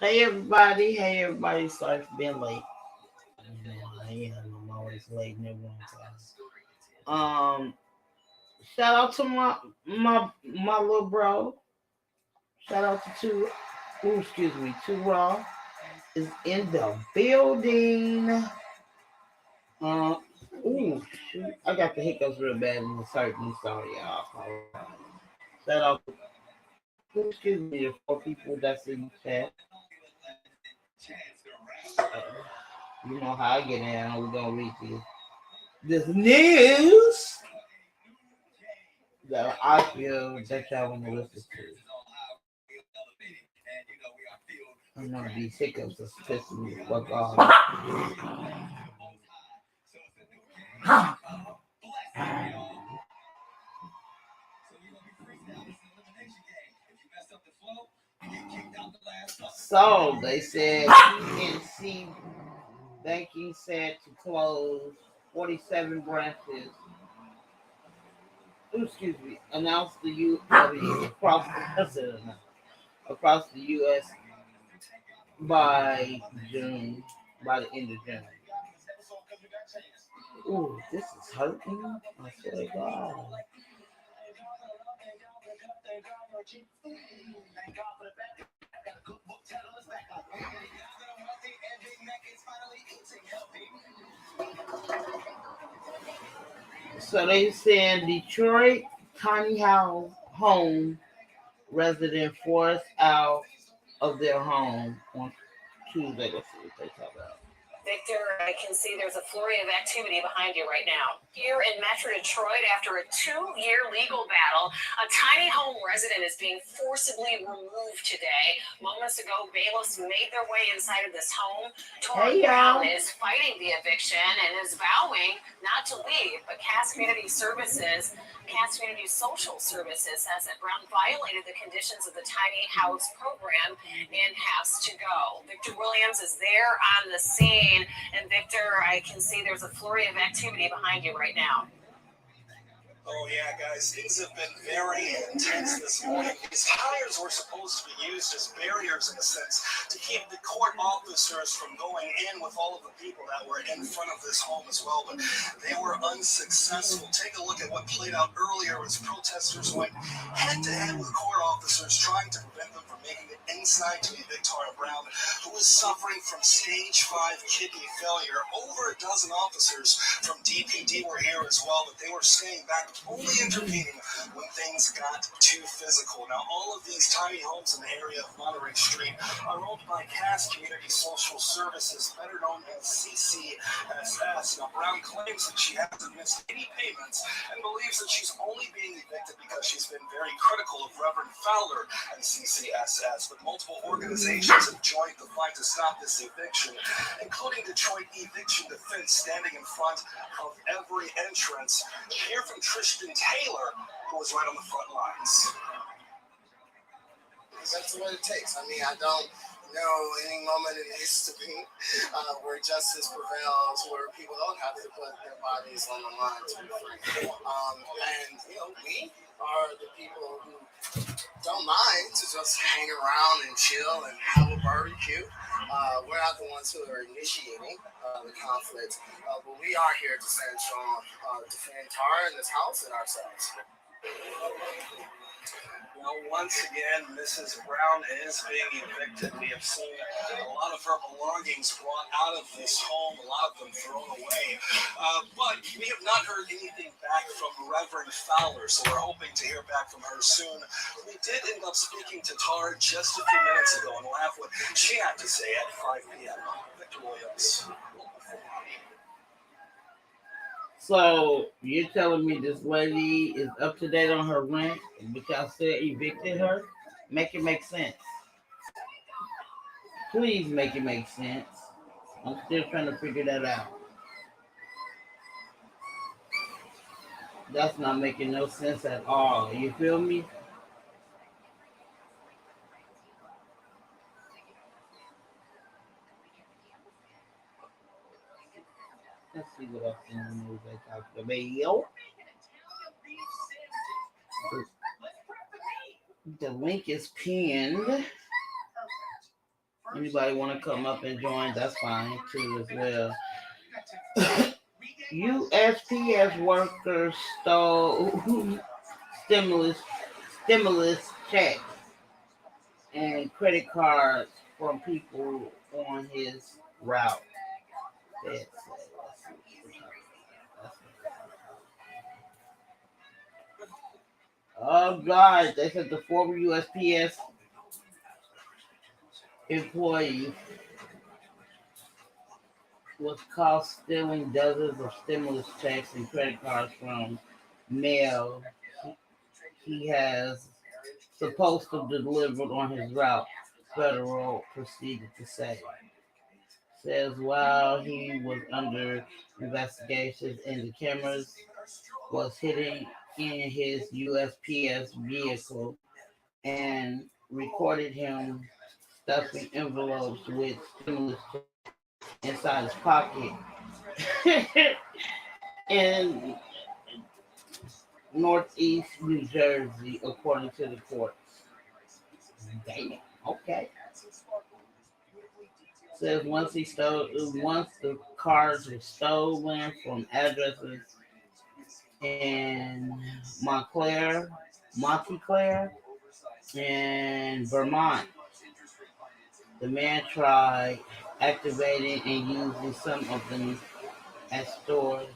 Hey everybody, hey everybody. Sorry for being late. I'm always late and everyone time. Shout out to my little bro. Shout out to two raw is in the building. Uh, shoot, I got the hiccups real bad in the certain. Sorry, y'all. I apologize. Shout out to the four people that's in the chat. Uh, you know how I get in. We're gonna read this news that I feel that y'all want to listen to. I know these hiccups are pissing me the fuck off. So they said PNC banking said to close 47 branches. Announced the across the U.S. by June, by the end of June. Ooh, this is hurting. I swear to God. So they said Detroit tiny house home resident forced out of their home on Tuesday. Let's see what they talk about. Victor, I can see there's a flurry of activity behind you right now. Here in Metro Detroit, after a 2-year legal battle, a tiny home resident is being forcibly removed today. Moments ago, bailiffs made their way inside of this home. Tori Brown is fighting the eviction and is vowing not to leave, but Cass Community Social Services says that Brown violated the conditions of the tiny house program and has to go. Victor Williams is there on the scene. And Victor, I can see there's a flurry of activity behind you right now. Oh, yeah, guys, things have been very intense this morning. These tires were supposed to be used as barriers, in a sense, to keep the court officers from going in with all of the people that were in front of this home as well, but they were unsuccessful. Take a look at what played out earlier as protesters went head-to-head with court officers trying to prevent them from making it inside to evict Tara Brown, who is suffering from stage 5 kidney failure. Over a dozen officers from DPD were here as well, but they were staying back, only intervening when things got too physical. Now, all of these tiny homes in the area of Monterey Street are owned by Cass Community Social Services, better known as CCSS. Now, Brown claims that she hasn't missed any payments and believes that she's only being evicted because she's been very critical of Reverend Fowler and CCSS. But multiple organizations have joined the fight to stop this eviction, including Detroit Eviction Defense, standing in front of every entrance. Hear from Tristan Taylor, who was right on the front lines. That's what it takes. I mean, I don't know any moment in history where justice prevails, where people don't have to put their bodies on the line to be free. And, we are the people who don't mind to just hang around and chill and have a barbecue. We're not the ones who are initiating the conflict, but we are here to stand strong, defend Tara and this house and ourselves. Well, once again, Mrs. Brown is being evicted. We have seen a lot of her belongings brought out of this home, a lot of them thrown away. But we have not heard anything back from Reverend Fowler, so we're hoping to hear back from her soon. We did end up speaking to Tara just a few minutes ago, and we'll have what she had to say at 5 p.m. Victor Williams. So you're telling me this lady is up to date on her rent because they evicted her? Make it make sense. Please make it make sense. I'm still trying to figure that out. That's not making no sense at all. You feel me? Let's see what else in the news they talked about. The link is pinned. Anybody want to come up and join? That's fine too as well. USPS workers stole stimulus stimulus checks and credit cards from people on his route. Let's see. Oh God, they said the former USPS employee was caught stealing dozens of stimulus checks and credit cards from mail he has supposed to deliver on his route, federal proceeded to say. Says while he was under investigation and the cameras was hidden in his USPS vehicle and recorded him stuffing envelopes with stimulus inside his pocket in northeast New Jersey, according to the courts. Damn. Okay. Says once the cars were stolen from addresses in Montclair, and Vermont, the man tried activating and using some of them at stores.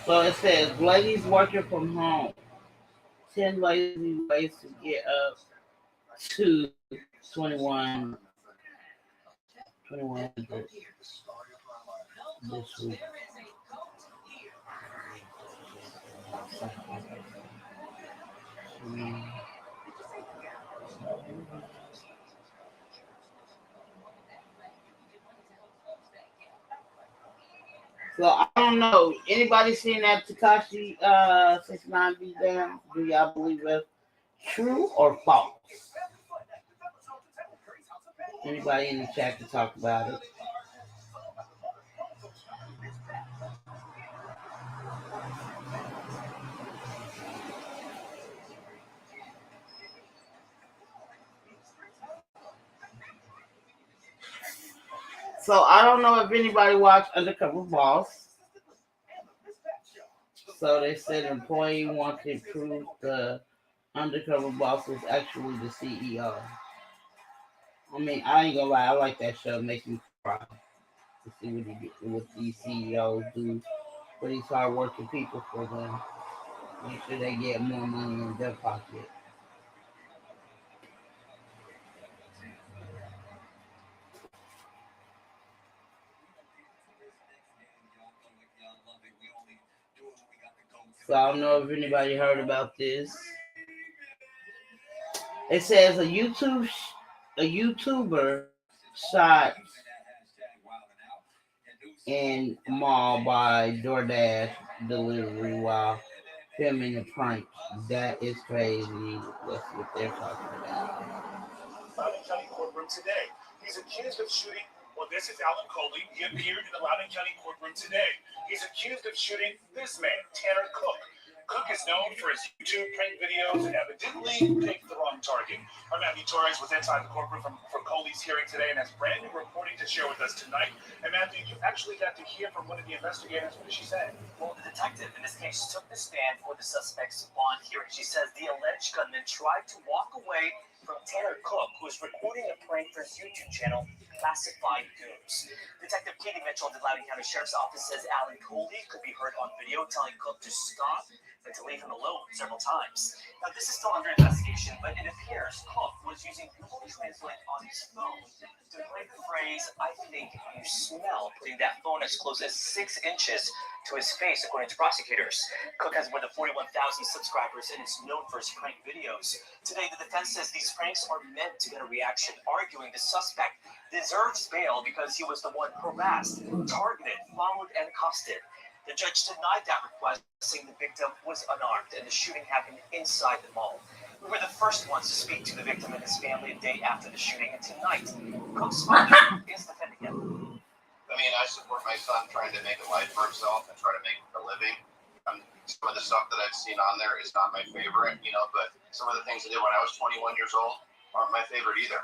So it says ladies working from home. 10 lazy ways to get up to 21, 2100 this week. So I don't know. Anybody seen that Takashi 69 beat down? Do y'all believe it's true or false? Anybody in the chat to talk about it? So I don't know if anybody watched Undercover Boss. So they said employee wanted proof the undercover boss was actually the CEO. I mean, I ain't gonna lie, I like that show. It makes me cry to see what these CEOs do for these hardworking people for them. Make sure they get more money in their pocket. So I don't know if anybody heard about this. It says a YouTuber shot in mall by DoorDash delivery while filming a prank. That is crazy. Let's see what they're talking about. Loudoun County courtroom today. He's accused of shooting. Well, this is Alan Coley. He appeared in the Loudoun County courtroom today. He's accused of shooting this man, Tanner Cook. Cook is known for his YouTube prank videos and evidently picked the wrong target. Our Matthew Torres was inside the courtroom for Coley's hearing today and has brand new reporting to share with us tonight. And Matthew, you actually got to hear from one of the investigators. What did she say? Well, the detective in this case took the stand for the suspect's bond hearing. She says the alleged gunman tried to walk away from Tanner Cook, who is recording a prank for his YouTube channel, Classified Goons. Detective Katie Mitchell of the Loudoun County Sheriff's Office says Alan Coley could be heard on video telling Cook to stop and to leave him alone several times. Now, this is still under investigation, but it appears Cook was using Google Translate on his phone to play the prank phrase, "I think you smell," putting that phone as close as 6 inches to his face, according to prosecutors. Cook has more than 41,000 subscribers and is known for his prank videos. Today, the defense says these pranks are meant to get a reaction, arguing the suspect deserves bail because he was the one harassed, targeted, followed, and accosted. The judge denied that request, saying the victim was unarmed and the shooting happened inside the mall. We were the first ones to speak to the victim and his family a day after the shooting, and tonight, Cook's father is defending him. I mean, I support my son trying to make a life for himself and try to make a living. Some of the stuff that I've seen on there is not my favorite, but some of the things he did when I was 21 years old aren't my favorite either.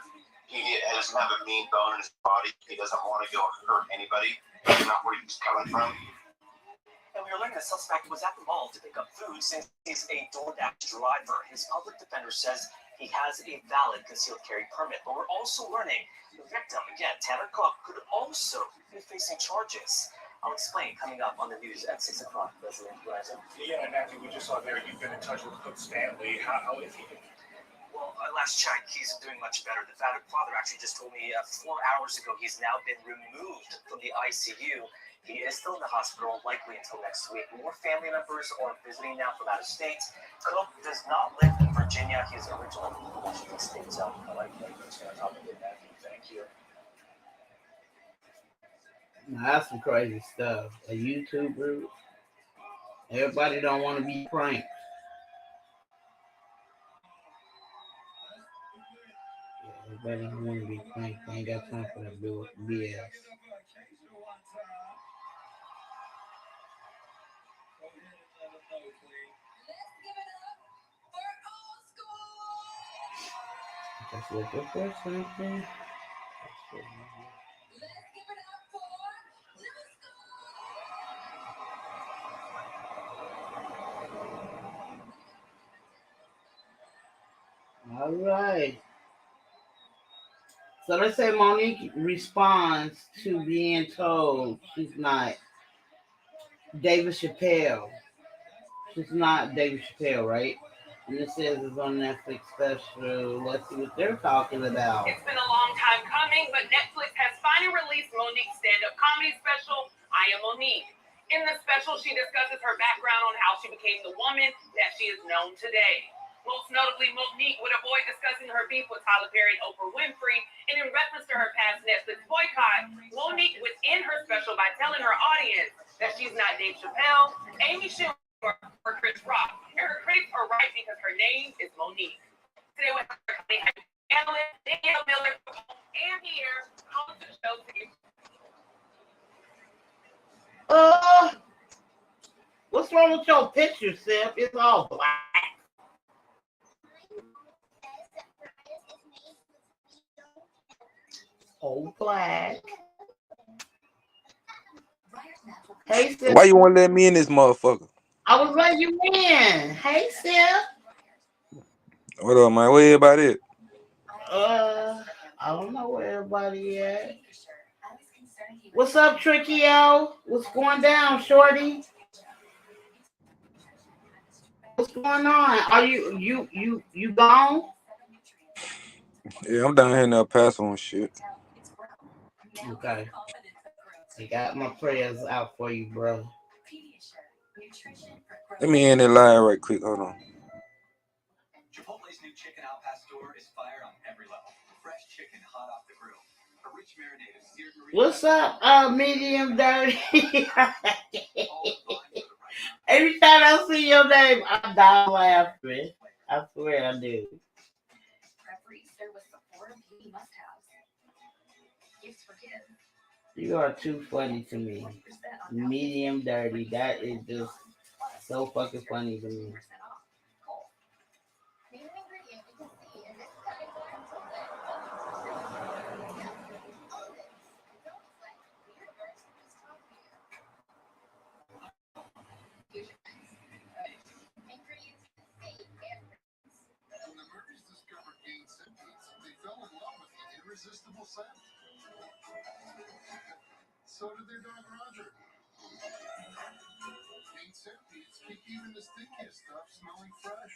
He doesn't have a mean bone in his body. He doesn't want to go hurt anybody. That's not where he's coming from. And we are learning the suspect was at the mall to pick up food since he's a DoorDash driver. His public defender says he has a valid concealed carry permit. But we're also learning the victim, again, Tanner Cook, could also be facing charges. I'll explain coming up on the news at 6 o'clock. Yeah, Matthew, we just saw there you've been in touch with Cook's family. How is he doing? Well, last check, he's doing much better. The father actually just told me 4 hours ago he's now been removed from the ICU. He is still in the hospital, likely until next week. More family members are visiting now from out of state. Cook does not live in Virginia. He is originally from Washington State. So I like that. Thank you. Now, that's some crazy stuff. A YouTuber. Everybody don't want to be pranked. Everybody don't want to be pranked. They ain't got time for that BS. Just looking for something. All right. So let's say Monique responds to being told she's not David Chappelle. She's not David Chappelle, right? And it says it's on Netflix special. Let's see what they're talking about. It's been a long time coming, but Netflix has finally released Monique's stand-up comedy special, I Am Monique. In the special, she discusses her background on how she became the woman that she is known today. Most notably, Monique would avoid discussing her beef with Tyler Perry and Oprah Winfrey, and in reference to her past Netflix boycott, Monique would end her special by telling her audience that she's not Dave Chappelle, Amy Schumer, or Chris Rock. And her critics are right because her name is Monique. Today with her company, Ellen, Danielle Miller, and here, host of the show. What's wrong with your picture, Seth? It's all black. All black. Hey, Seth. Why you want to let me in this motherfucker? I was letting you in. Hey, Seth. What up, man? Where everybody at? I don't know where everybody at. What's up, Tricky-O? What's going down, Shorty? What's going on? Are you gone? Yeah, I'm down here in El Paso and shit. Okay. I got my prayers out for you, bro. Let me end it live right quick. Hold on. Chipotle's new chicken al pastor is fire on every level. Fresh chicken hot off the grill. A rich marinade of seared marine. What's up, medium dirty? Every time I see your name, I die laughing. I swear I do. You are too funny to me. Medium dirty. That is just so fucking funny to me. Irresistible scent. So did their dog Roger. Gain scent beads keep even the stinkiest stuff smelling fresh.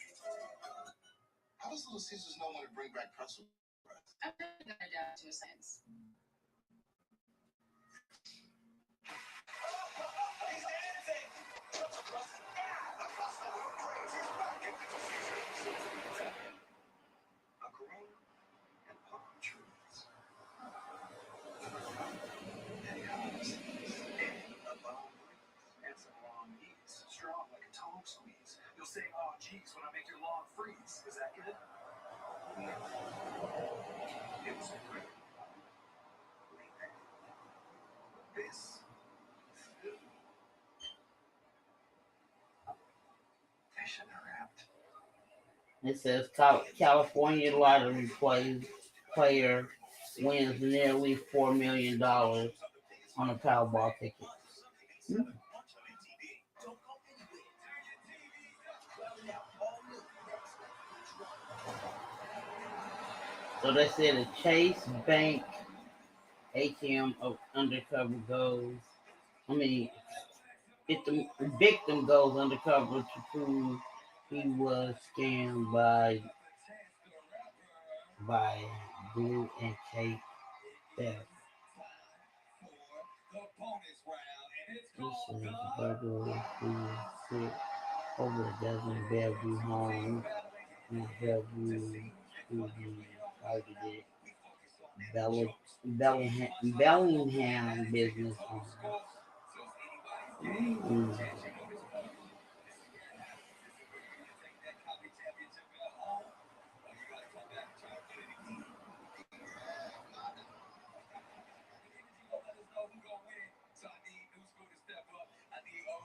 How does Little Caesars know when to bring back pretzel bread? I'm not gonna adapt to a science. You'll say, "Oh, geez," when I make your lawn freeze. Is that good? It was incredible. This. They shouldn't have wrapped. It says California lottery player wins nearly $4 million on a Powerball ticket. So they said a Chase Bank ATM undercover goes. If the victim goes undercover to prove he was scammed by Blue and Kate theft. This is a burglar who sit over a dozen Bellevue homes in Bellevue to be targeted Bellingham business owners. Mm.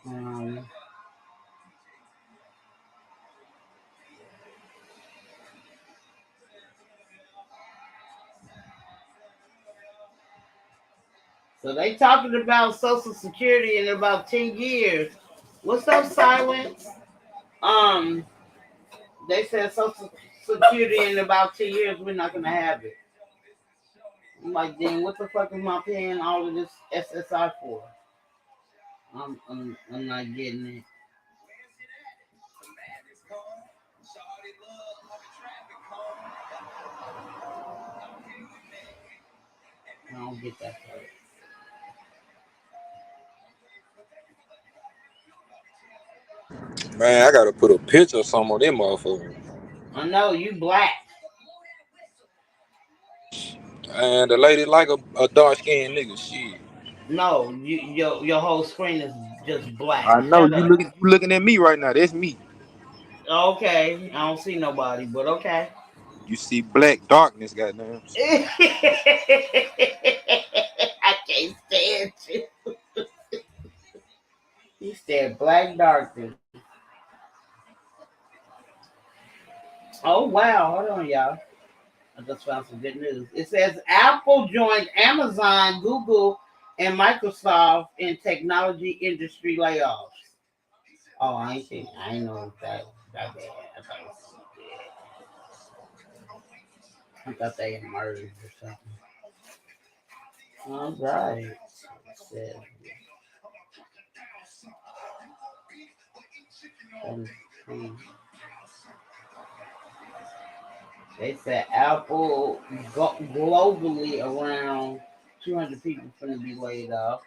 Um, so they talking about Social Security in about 10 years. What's up, Silence? They said Social Security in about 2 years we're not gonna have it. I'm like, then what the fuck am I paying all of this SSI for? I'm not getting it. I don't get that part. Man, I gotta put a picture of some of them motherfuckers. I know you black. And the lady like a dark skinned nigga. Shit. No, your whole screen is just black. I know Shut you up. looking at me right now. That's me. Okay, I don't see nobody, but okay. You see black darkness, goddamn. I can't stand you. He said black darkness. Oh wow, hold on, y'all. I just found some good news. It says Apple joined Amazon, Google, and Microsoft in technology industry layoffs. Oh, I ain't know that bad. I thought they merged or something. All right. It says, they said Apple globally around 200 people finna be laid off.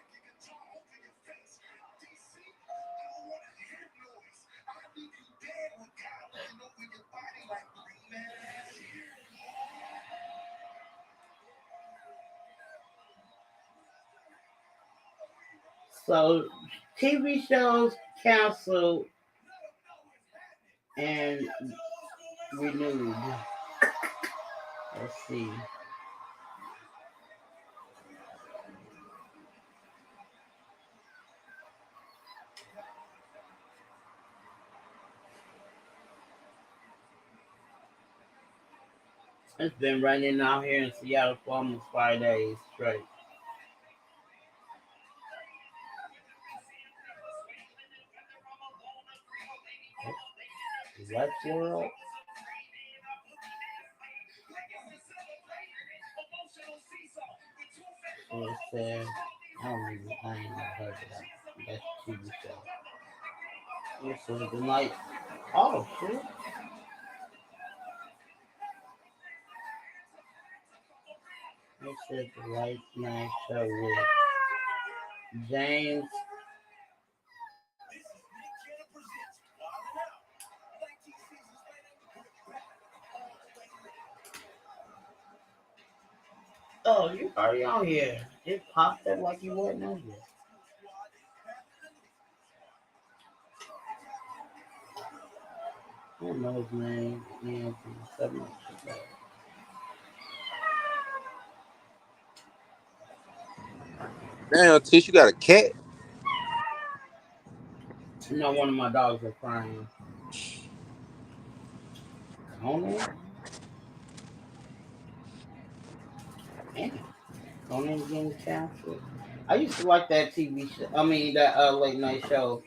So TV shows canceled and renewed. Let's see. It's been raining out here in Seattle for almost 5 days straight. Westworld. So it said, I ain't never heard of that. That's TV show. It said the night. Oh shit. It said the late night show with James. Oh, you already on here. It popped up like you wasn't on here. I don't know his name. Anthony, something like that. Damn, Tish, you got a cat? You know, one of my dogs are crying. Conan? Damn. Conan's getting canceled. I used to like that TV show. I mean, that late night show.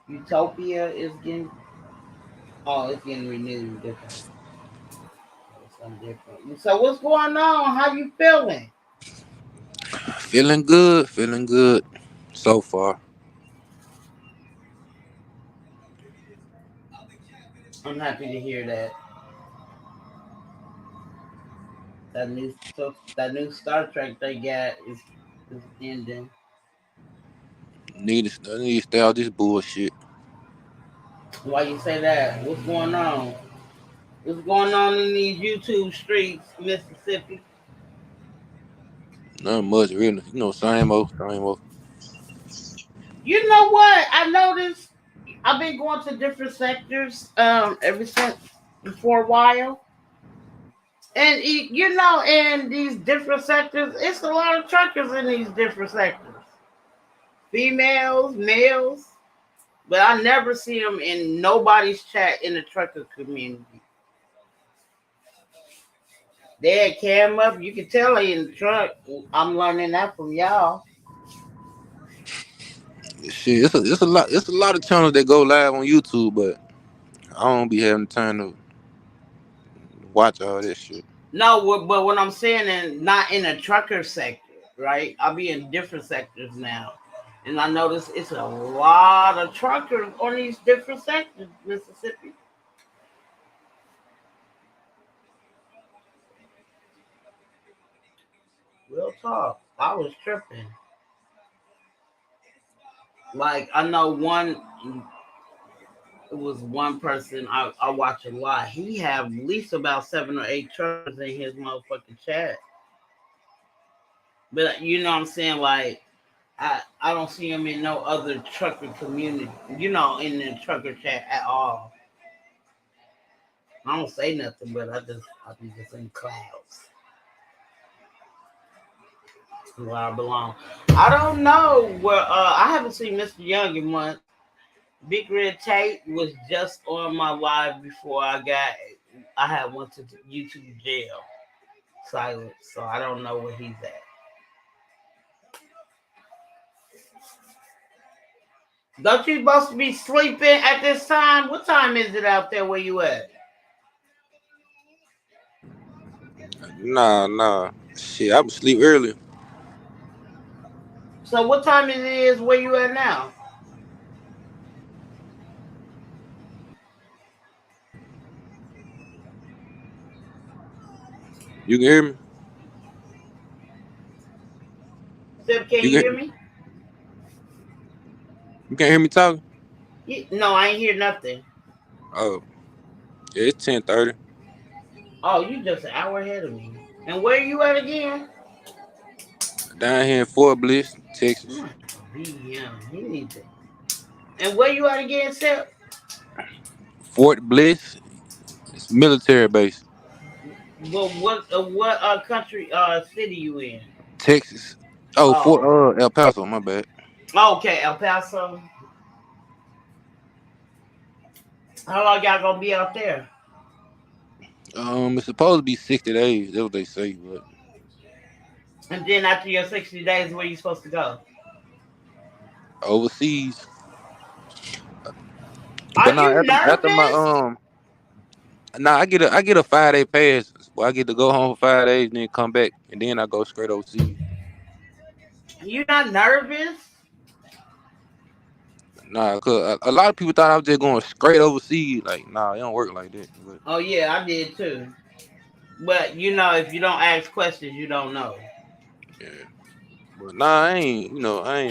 Utopia is getting. Oh, it's getting renewed. Different. Something different. So what's going on? How you feeling? Feeling good so far. I'm happy to hear that. That new Star Trek they got is ending. I need to stay out this bullshit. Why you say that? What's going on? What's going on in these YouTube streets, Mississippi? Nothing much, really. You know, same old, same old. You know what? I noticed I've been going to different sectors ever since for a while. And in these different sectors, it's a lot of truckers in these different sectors. Females, males, but I never see them in nobody's chat in the trucker community. They had cam up. You can tell they in the truck. I'm learning that from y'all. Shit, it's a lot of channels that go live on YouTube, but I don't be having time to watch all that shit. No, but what I'm saying is not in a trucker sector, right? I'll be in different sectors now. And I notice it's a lot of truckers on these different sectors, Mississippi. Real talk. I was tripping. Like I know it was one person I watch a lot. He have at least about 7 or 8 truckers in his motherfucking chat. But you know what I'm saying? Like I don't see him in no other trucker community, in the trucker chat at all. I don't say nothing, but I be just in clouds where I belong. I don't know where I haven't seen Mr. Young in months. Big Red Tate was just on my live before I had went to YouTube jail. Silent, so I don't know where he's at. Don't you supposed to be sleeping at this time? What time is it out there where you at? Nah. Shit, I was sleep early. So what time it is where you at now? You can hear me? Sip, can You you hear can me? you can't hear me talking? No, I ain't hear nothing. Oh, yeah, it's 10:30. Oh, you just an hour ahead of me. And where you at again? Down here in Fort Bliss, Texas. He needs it. And where you at again, Sip? Fort Bliss, it's military base. Well, what country city you in? Texas. Oh, Fort Oh, El Paso, my bad. okay, El Paso. How long y'all gonna be out there? It's supposed to be 60 days. That's what they say, but And then after your 60 days, where you supposed to go? overseas. But Are now you after my nervous? I get a 5 day pass. Well, I get to go home for 5 days, and then come back, and then I go straight overseas. You not nervous? Nah, cause a lot of people thought I was just going straight overseas. Like, nah, it don't work like that. But Oh yeah, I did too. But if you don't ask questions, you don't know. yeah, but nah, I ain't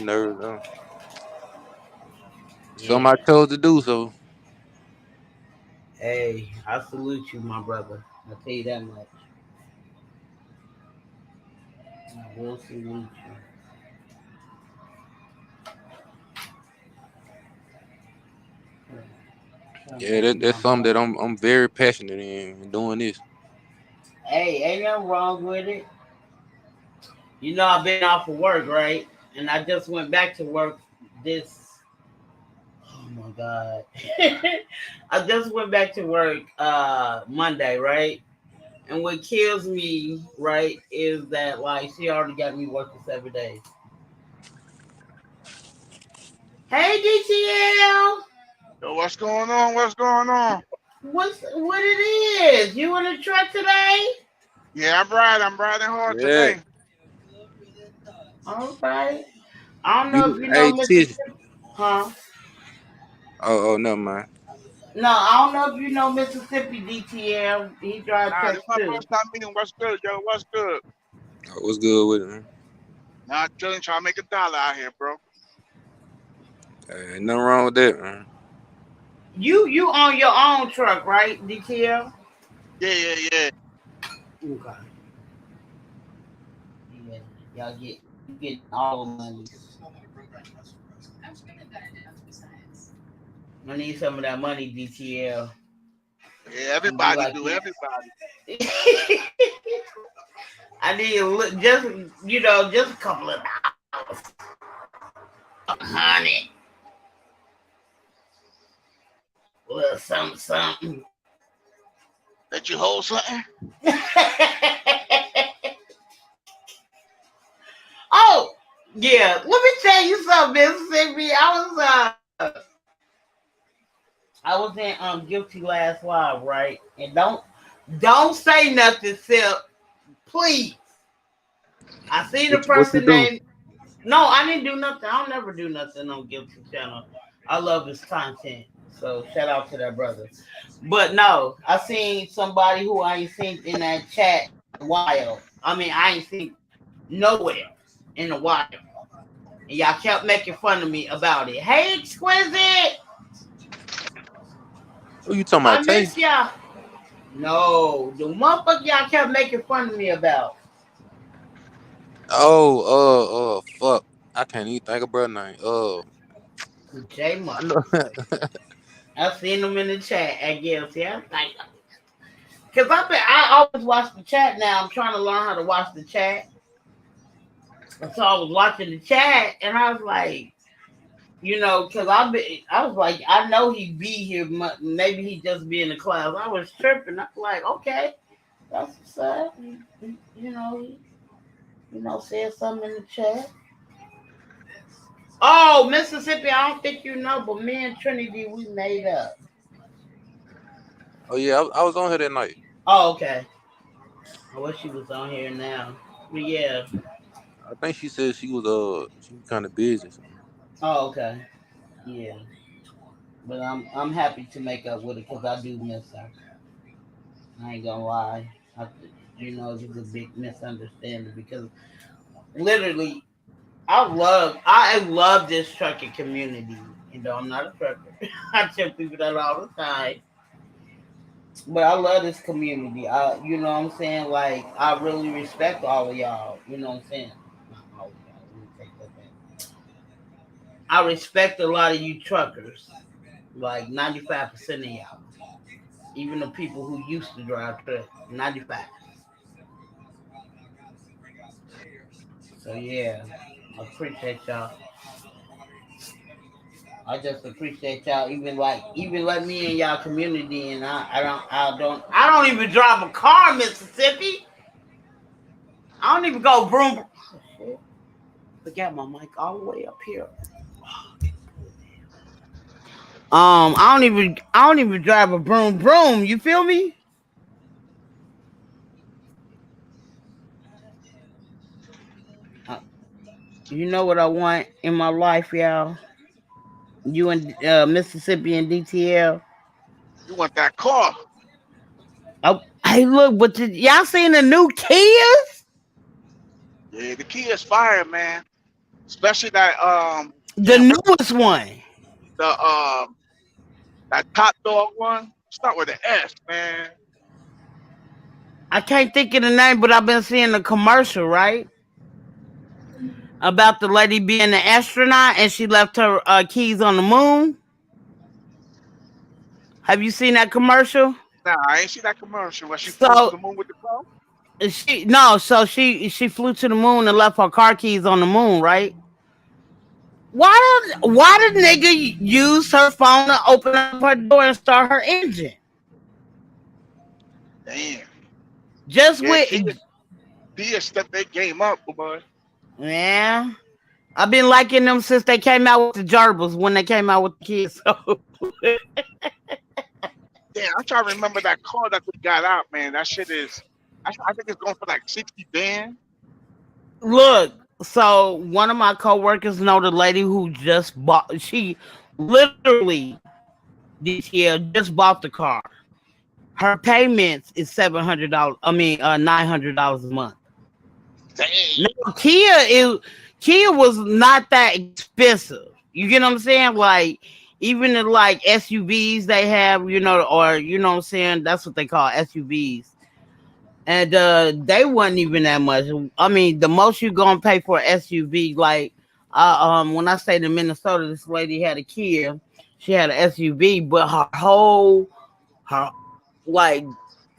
nervous. Yeah. Something I chose to do, so Hey, I salute you, my brother. I'll tell you that much. I will salute you. Yeah, that's something that I'm very passionate in doing this. Hey, ain't nothing wrong with it. You know, I've been off of work, right? And I just went back to work this. Oh my God. I just went back to work Monday, right? And what kills me, right, is that like she already got me working 7 days. Hey DTL, Yo, what's going on? What's going on? what it is? You in the truck today? Yeah, I'm riding. I'm riding hard Yeah. today. All right. I don't know if You, you know hey, Tish. Mississippi, huh? Oh, never mind. No, I don't know if you know Mississippi DTL. He drives Nah, this trucks is my too. first time meeting. What's good, yo? What's good? What's good with it, man? Nah, chilling, trying to make $1 out here, bro. Ain't nothing wrong with that, man. You own your own truck, right, DTL? Yeah. Okay. Yeah, y'all get all the money. I need some of that money, DTL. Yeah, everybody do. Everybody. I need just just a couple of dollars, $100, a little something. Let you hold something? Oh, yeah. Let me tell you something, Mississippi. I was in Guilty Last Live, right? And don't say nothing, Sip. Please. I seen the What you person do? named. No, I didn't do nothing. I'll never do nothing on Guilty Channel. I love his content. So shout out to that brother. But no, I seen somebody who I ain't seen in that chat in a while. I mean, I ain't seen nowhere in a while. And y'all kept making fun of me about it. Hey, Exquisite! Who you talking I about, Tay? miss y'all. No, the motherfucker y'all kept making fun of me about. Oh, fuck. I can't even think of brother name. J I Muff. know. I seen him in the chat at Guilty. I was like, because I always watch the chat now. I'm trying to learn how to watch the chat. And so I was watching the chat and I was like, because I was like, I know he'd be here. Maybe he just be in the class. I was tripping. I was like, okay, that's what's up. Said something in the chat. Oh, Mississippi, I don't think you know, but me and Trinity, we made up. Oh yeah, I was on here that night. Oh, okay. I wish she was on here now. But yeah. I think she said she was kind of busy. So. Oh, okay. Yeah. But I'm happy to make up with it because I do miss her. I ain't gonna lie. It's a big misunderstanding because literally I love this trucking community. I'm not a trucker. I tell people that all the time. But I love this community. You know what I'm saying? Like I really respect all of y'all. You know what I'm saying? Not all of y'all. Let me take that back. I respect a lot of you truckers. Like 95% of y'all. Even the people who used to drive trucks. 95. So yeah, I appreciate y'all. I just appreciate y'all even let me in y'all community, and I don't even drive a car in Mississippi. I don't even go broom. Oh, shit. Forgot my mic all the way up here. I don't even drive a broom. You feel me? You know what I want in my life, y'all. You in Mississippi and DTL. You want that car? Oh, hey, look, but y'all seen the new Kias? Yeah, the key is fire, man. Especially that The newest one. the that top dog one. Start with an S, man. I can't think of the name, but I've been seeing the commercial, right? About the lady being an astronaut and she left her keys on the moon. Have you seen that commercial? Nah, I ain't seen that commercial where she flew to So the moon with the car. she flew to the moon and left her car keys on the moon, right? Why did nigga use her phone to open up her door and start her engine? Damn. Just Yeah, with Dia stepped that game up, boy. yeah. I've been liking them since they came out with the gerbils when they came out with the kids. So Damn, I'm trying to remember that car that we got out, man. That shit is, I think it's going for like 60 band. look, so one of my coworkers know the lady who just bought. She literally DTL just bought the car. Her payments is $700. I mean, $900 a month. Damn. Now, Kia was not that expensive. You get what I'm saying? Like even the like SUVs they have, you know, or you know what I'm saying? That's what they call SUVs. And they wasn't even that much. I mean, the most you gonna pay for an SUV, like when I stayed in Minnesota, this lady had a Kia. She had an SUV, but her like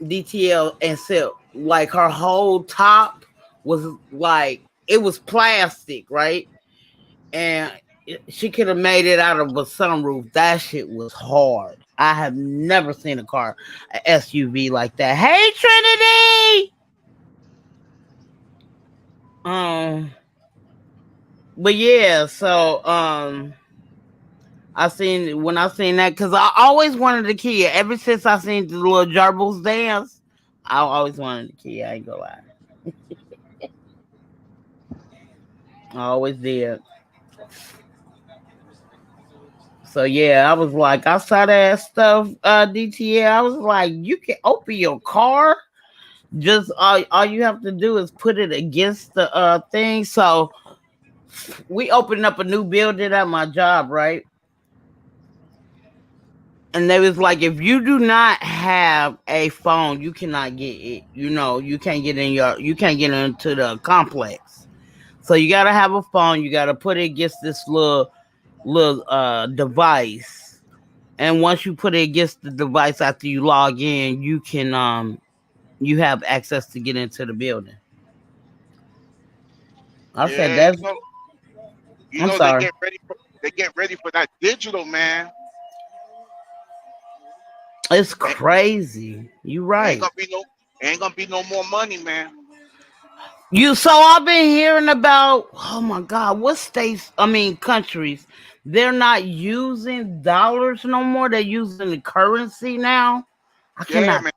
DTL and silk, like her whole top was like it was plastic, right? And she could have made it out of a sunroof. That shit was hard. I have never seen a SUV like that. Hey, Trinity. But yeah, so I seen that because I always wanted a Kia. Ever since I seen the little gerbils dance, I always wanted a Kia. I ain't gonna lie. I always did. So yeah, I was like, I saw that stuff, DTL. I was like, you can open your car. Just all you have to do is put it against the thing. So we opened up a new building at my job, right? And they was like, if you do not have a phone, you cannot get it. You know, you can't get into the complex. So you gotta have a phone. You gotta put it against this little device. And once you put it against the device after you log in, you can you have access to get into the building. I said that's you know sorry. They get ready for that digital, man. It's crazy. You right. Ain't gonna be no more money, man. So I've been hearing about, oh my God, what countries, they're not using dollars no more. They're using the currency now. Man.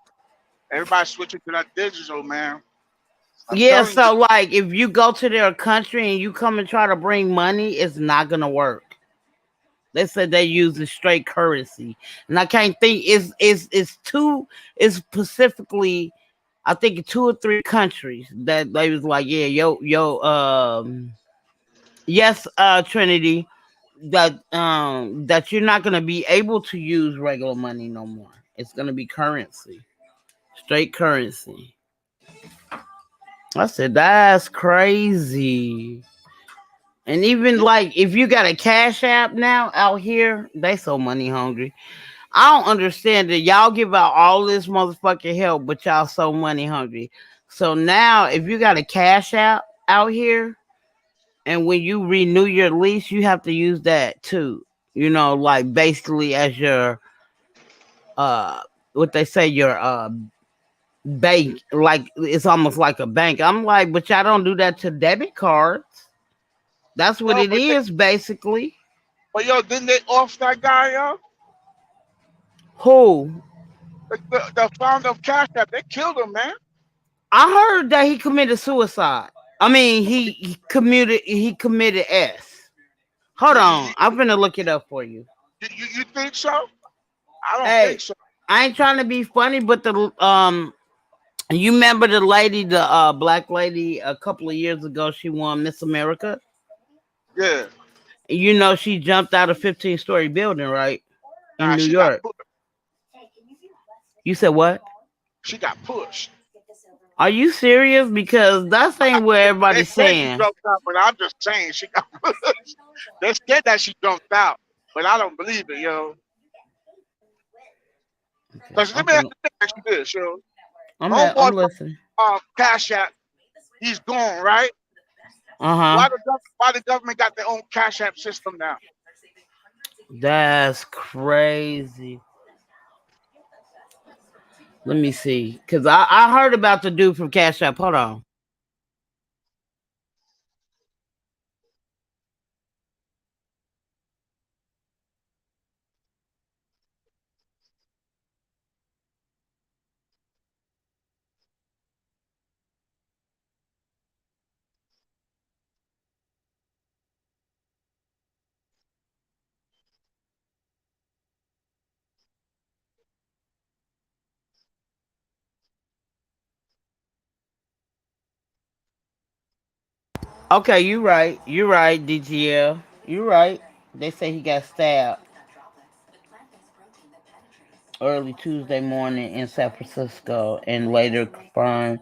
Everybody's switching to that digital, man. So like if you go to their country and you come and try to bring money, it's not gonna work. They said they use the straight currency, and I can't think it's specifically, I think 2 or 3 countries that they was like, yeah, yes, Trinity, that you're not gonna be able to use regular money no more. It's gonna be currency, straight currency. I said that's crazy. And even like if you got a Cash App now out here, they so money hungry. I don't understand that y'all give out all this motherfucking help, but y'all so money hungry. So now if you got a Cash App out here, and when you renew your lease, you have to use that too. You know, like basically as your what they say, your bank, like it's almost like a bank. I'm like, but y'all don't do that to debit cards. That's what it is, basically. But yo, didn't they off that guy, yo? Who? The founder of Cash App, they killed him, man. I heard that he committed suicide. I mean, he committed S. Hold on, I'm gonna look it up for you. You think so? I don't think so. I ain't trying to be funny, but you remember the lady, the black lady, a couple of years ago, she won Miss America. Yeah. You know, she jumped out of a 15-story building, right? In New York. You said what? She got pushed. Are you serious? Because that's ain't what everybody's saying. She jumped out, but I'm just saying she got pushed. They scared that she jumped out, but I don't believe it, yo. Because let me Okay. ask you this, yo. I'm Homeboy listening. from Cash App, he's gone, right? Uh-huh. Why the government got their own Cash App system now? That's crazy. Let me see. Cause I heard about the dude from Cash App. Hold on. Okay, you right. You right, DGL. You right. They say he got stabbed early Tuesday morning in San Francisco and later confirmed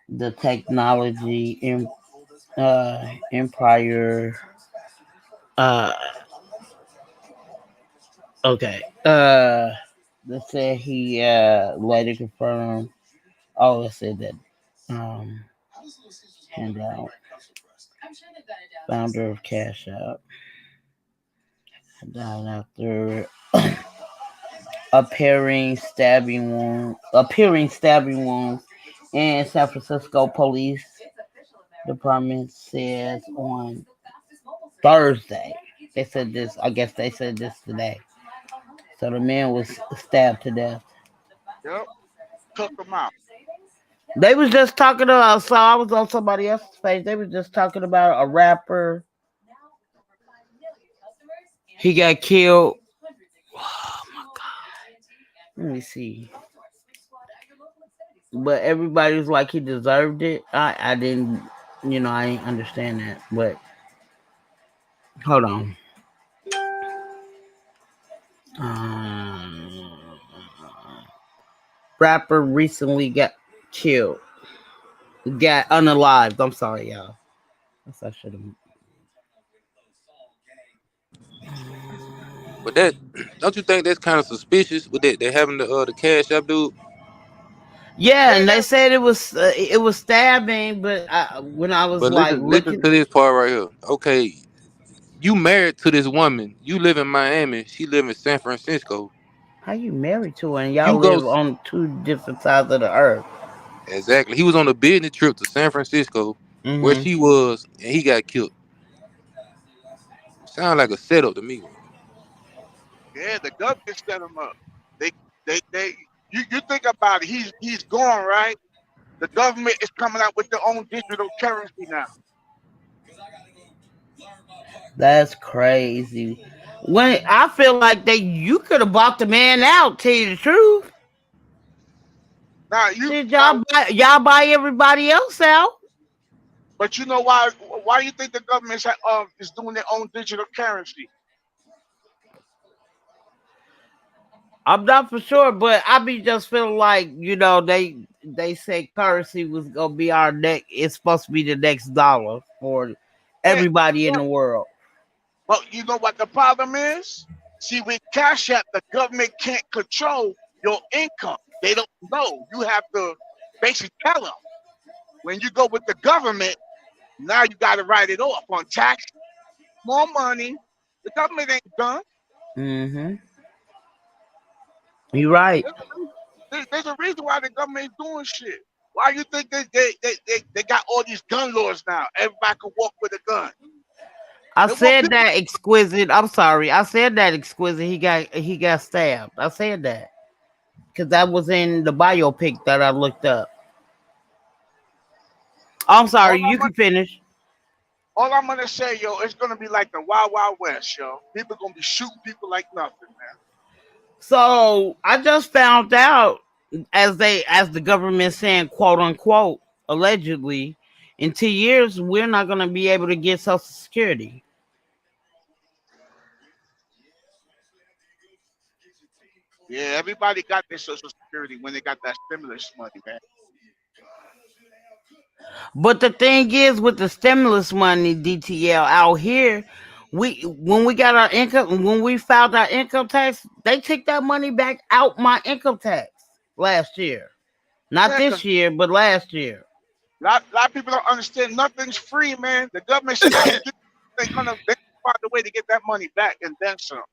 the technology empire. Uh, okay. They said he later confirmed. Oh, it said that handout founder of Cash App died after appearing stabbing wounds in San Francisco police department says on Thursday. They said this. I guess they said this today. So the man was stabbed to death. Yep. Took him out. They was just talking about. So I was on somebody else's page. They was just talking about a rapper. He got killed. Oh my god. Let me see. But everybody was like he deserved it. I didn't, I didn't understand that. But hold on. Rapper recently got killed. Got unalived. I'm sorry, y'all. I should have. But that, don't you think that's kind of suspicious with that they having the Cash App dude? Yeah, and they said it was stabbing, but when I was But like listen looking, to this part right here. Okay, you married to this woman. You live in Miami. She live in San Francisco. how you married to her and You y'all go live on two different sides of the earth? exactly. He was on a business trip to San Francisco, where Mm-hmm. she was, and he got killed. Sound like a setup to me. Yeah, the government set him up. They, they. You think about it. He's gone, right? The government is coming out with their own digital currency now. That's crazy. When I feel like you could have bought the man out. Tell you the truth. Now Did y'all buy everybody else out? but you know why? Why do you think the government is doing their own digital currency? I'm not for sure, but I be just feeling like they say currency was gonna be our next. It's supposed to be the next dollar for Yeah, everybody in yeah. the world. But you know what the problem is? See, with Cash App, the government can't control your income. They don't know. You have to basically tell them. When you go with the government, now you got to write it off on tax, more money. The government ain't done. Mm-hmm. You're right. There's a reason why the government ain't doing shit. Why you think they got all these gun laws now? Everybody can walk with a gun. I They want said people. that exquisite. I'm sorry. I said that exquisite. He got stabbed. I said that because that was in the biopic that I looked up. I'm All sorry. You I'm, can finish. all I'm gonna say, yo, it's gonna be like the Wild Wild West, yo. People gonna be shooting people like nothing, man. So I just found out, as the government saying, quote unquote, allegedly, in 2 years we're not going to be able to get Social Security. Yeah, everybody got their Social Security when they got that stimulus money, man. But the thing is, with the stimulus money, DTL out here, when we got our income, when we filed our income tax, they took that money back out my income tax last year. Not Yeah, this because year, but last year. lot of people don't understand nothing's free, man. The government say I'm gonna they find a way to get that money back and then some.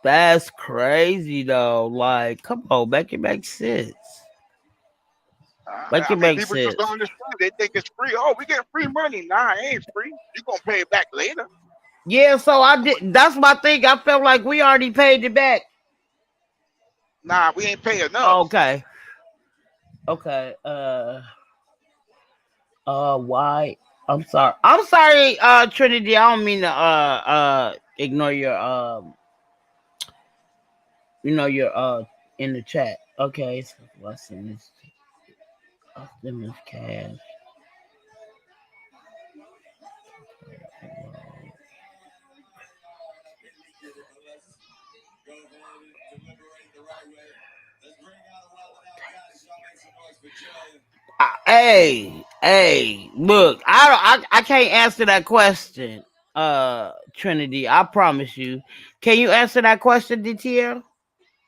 That's crazy though. Like, come on, make it make sense. Make I it mean, make people just don't sense. understand. They think it's free. Oh, we get free money. Nah, it ain't free. You gonna pay it back later. Yeah, so I did. That's my thing. I felt like we already paid it back. Nah, we ain't pay enough. Okay. Okay. Why? I'm sorry. I'm sorry, Trinity. I don't mean to ignore your your in the chat. Okay, so what's in this? Stimulus cash. Hey, look, I can't answer that question, Trinity. I promise you. Can you answer that question, DTL?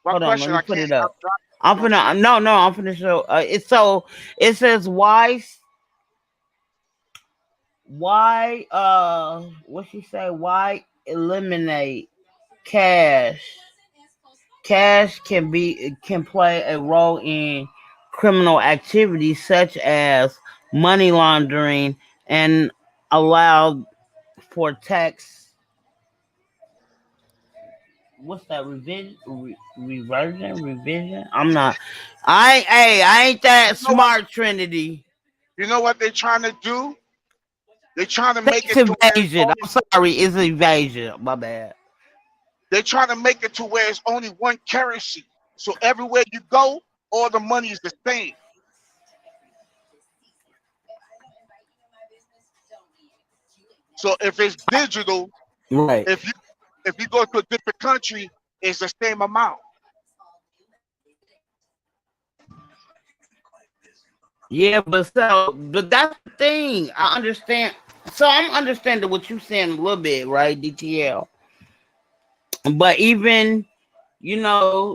What Hold on, let question? me I put can't. it up. I'm I'm driving. finna no, I'm finna show. It says why what she say? Why eliminate cash? Cash can play a role in criminal activities such as money laundering and allowed for tax. What's that revision? I ain't that You know what? smart, Trinity. You know what they're trying to do? They're trying to make Tax it to where it's evasion. only I'm sorry, it's evasion. My bad. they're trying to make it to where it's only one currency. So everywhere you go, all the money is the same. So if it's digital, Right. if you go to a different country, it's the same amount. Yeah, but that's the thing. I understand. So I'm understanding what you're saying a little bit, right, DTL? But even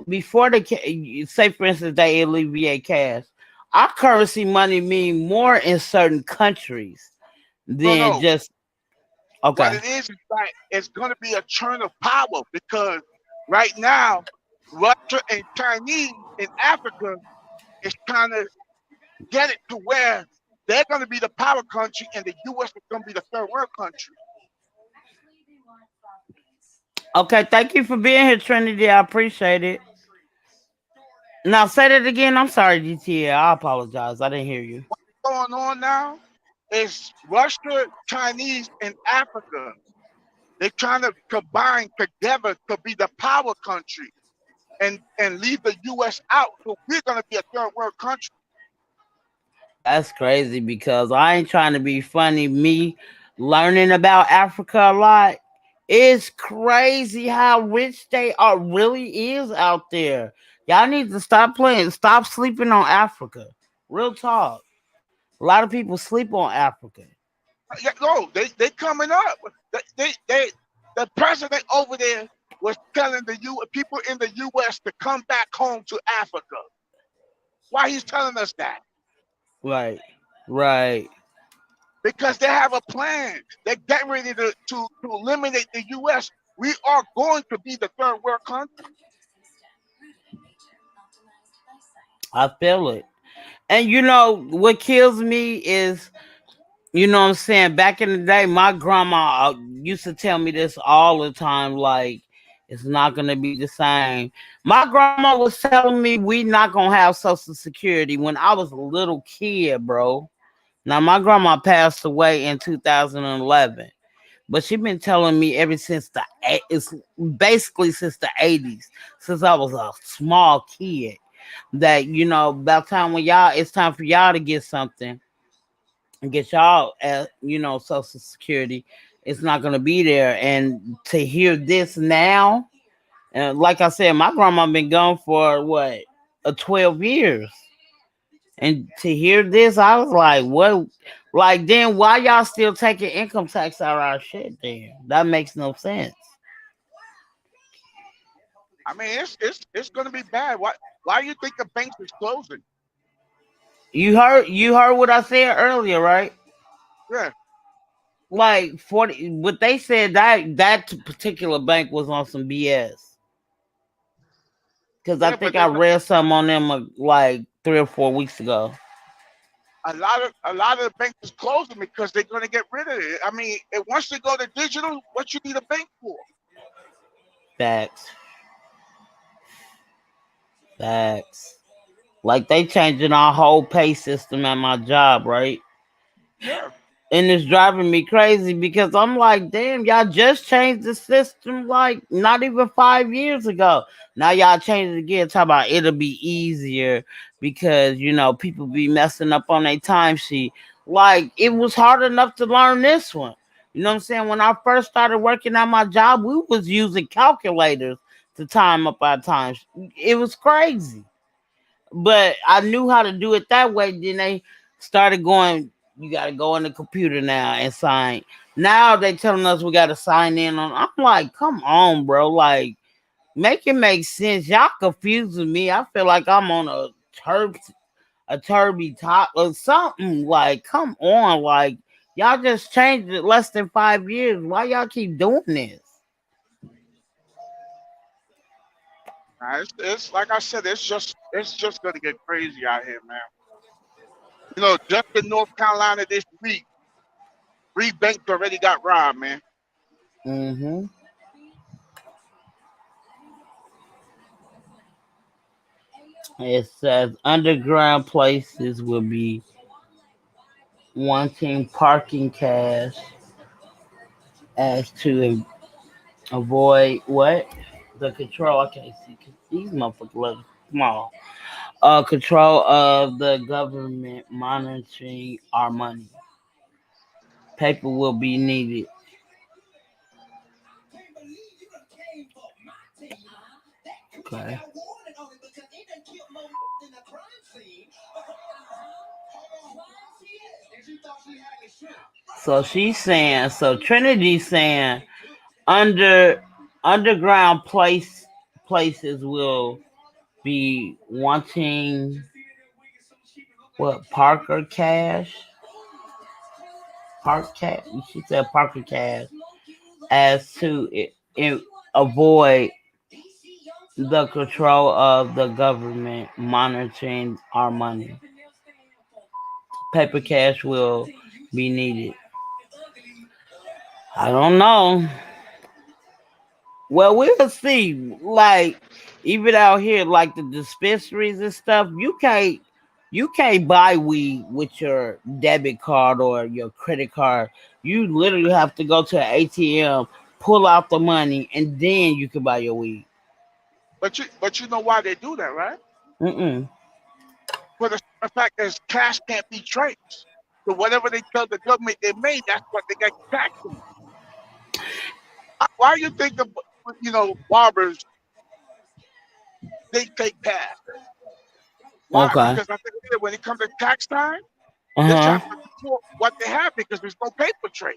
before say for instance they alleviate cash, our currency money mean more in certain countries than No. just What okay. it is like it's going to be a turn of power because right now, Russia and Chinese in Africa is trying to get it to where they're going to be the power country and the U.S. is going to be the third world country. Okay, thank you for being here, Trinity. I appreciate it. Now say that again. I'm sorry, DTL. I apologize. I didn't hear you. What's going on now is Russia, Chinese, and Africa. They're trying to combine together to be the power country and leave the U.S. out. So we're going to be a third world country. That's crazy because I ain't trying to be funny. Me learning about Africa a lot. It's crazy how rich they are really is out there. Y'all need to stop sleeping on Africa. Real talk. A lot of people sleep on Africa. Yeah, no, they coming up. The president over there was telling the people in the U.S. to come back home to Africa. Why he's telling us that? Right. Because they have a plan. They're getting ready to eliminate the U.S. We are going to be the third world country. I feel it. And what kills me is, what I'm saying, back in the day, my grandma used to tell me this all the time, like, it's not going to be the same. My grandma was telling me we not going to have Social Security when I was a little kid, bro. Now, my grandma passed away in 2011, but she been telling me ever since it's basically since the 80s, since I was a small kid, that, about time when it's time for y'all to get something and get y'all at, Social Security, it's not going to be there. And to hear this now, and like I said, my grandma been gone for 12 years. And to hear this, I was like, Like, then why y'all still taking income tax out of our shit? Then that makes no sense. I mean, it's gonna be bad. Why you think the banks is closing? You heard what I said earlier, right? Yeah, Like 40, what they said that particular bank was on some BS. Because I yeah, but think I read something on them like 3 or 4 weeks ago. a lot of the banks is closing because they're gonna get rid of it. I mean, once they go to digital, what you need a bank for? Facts. Facts. Like they changing our whole pay system at my job, right? Yeah. And it's driving me crazy because I'm like, damn, y'all just changed the system like not even 5 years ago. Now y'all change it again, talk about it'll be easier because people be messing up on their timesheet. Like it was hard enough to learn this one. You know what I'm saying? When I first started working at my job, we was using calculators to time up our times. It was crazy. But I knew how to do it that way. Then they started going, you got to go on the computer now and sign. Now they telling us we got to sign in on. I'm like, come on, bro. Like, make it make sense. Y'all confusing me. I feel like I'm on a turby top or something. Like, come on. Like, y'all just changed it less than 5 years. Why y'all keep doing this? It's like I said, it's just gonna get crazy out here, man. Just in North Carolina this week, 3 banks already got robbed, man. Mm-hmm. It says underground places will be wanting parking cash as to avoid what? The control. I can't see 'cause these motherfuckers look small. Control of the government monitoring our money. Paper will be needed. Okay. So she's saying, so Trinity's saying underground places will be wanting what Parker cash? Park cash. She said Parker cash as to avoid the control of the government monitoring our money. Paper cash will be needed. I don't know. Well, we'll see. Like even out here, like the dispensaries and stuff, you can't buy weed with your debit card or your credit card. You literally have to go to an ATM, pull out the money, and then you can buy your weed. But you know why they do that, right? Mm-mm. For the fact that cash can't be traced. So whatever they tell the government they made, that's what they get taxed on. Why you think barbers they take cash? Why? Okay. Because I think when it comes to tax time, they're Uh trying huh. to report what they have because there's no paper trace.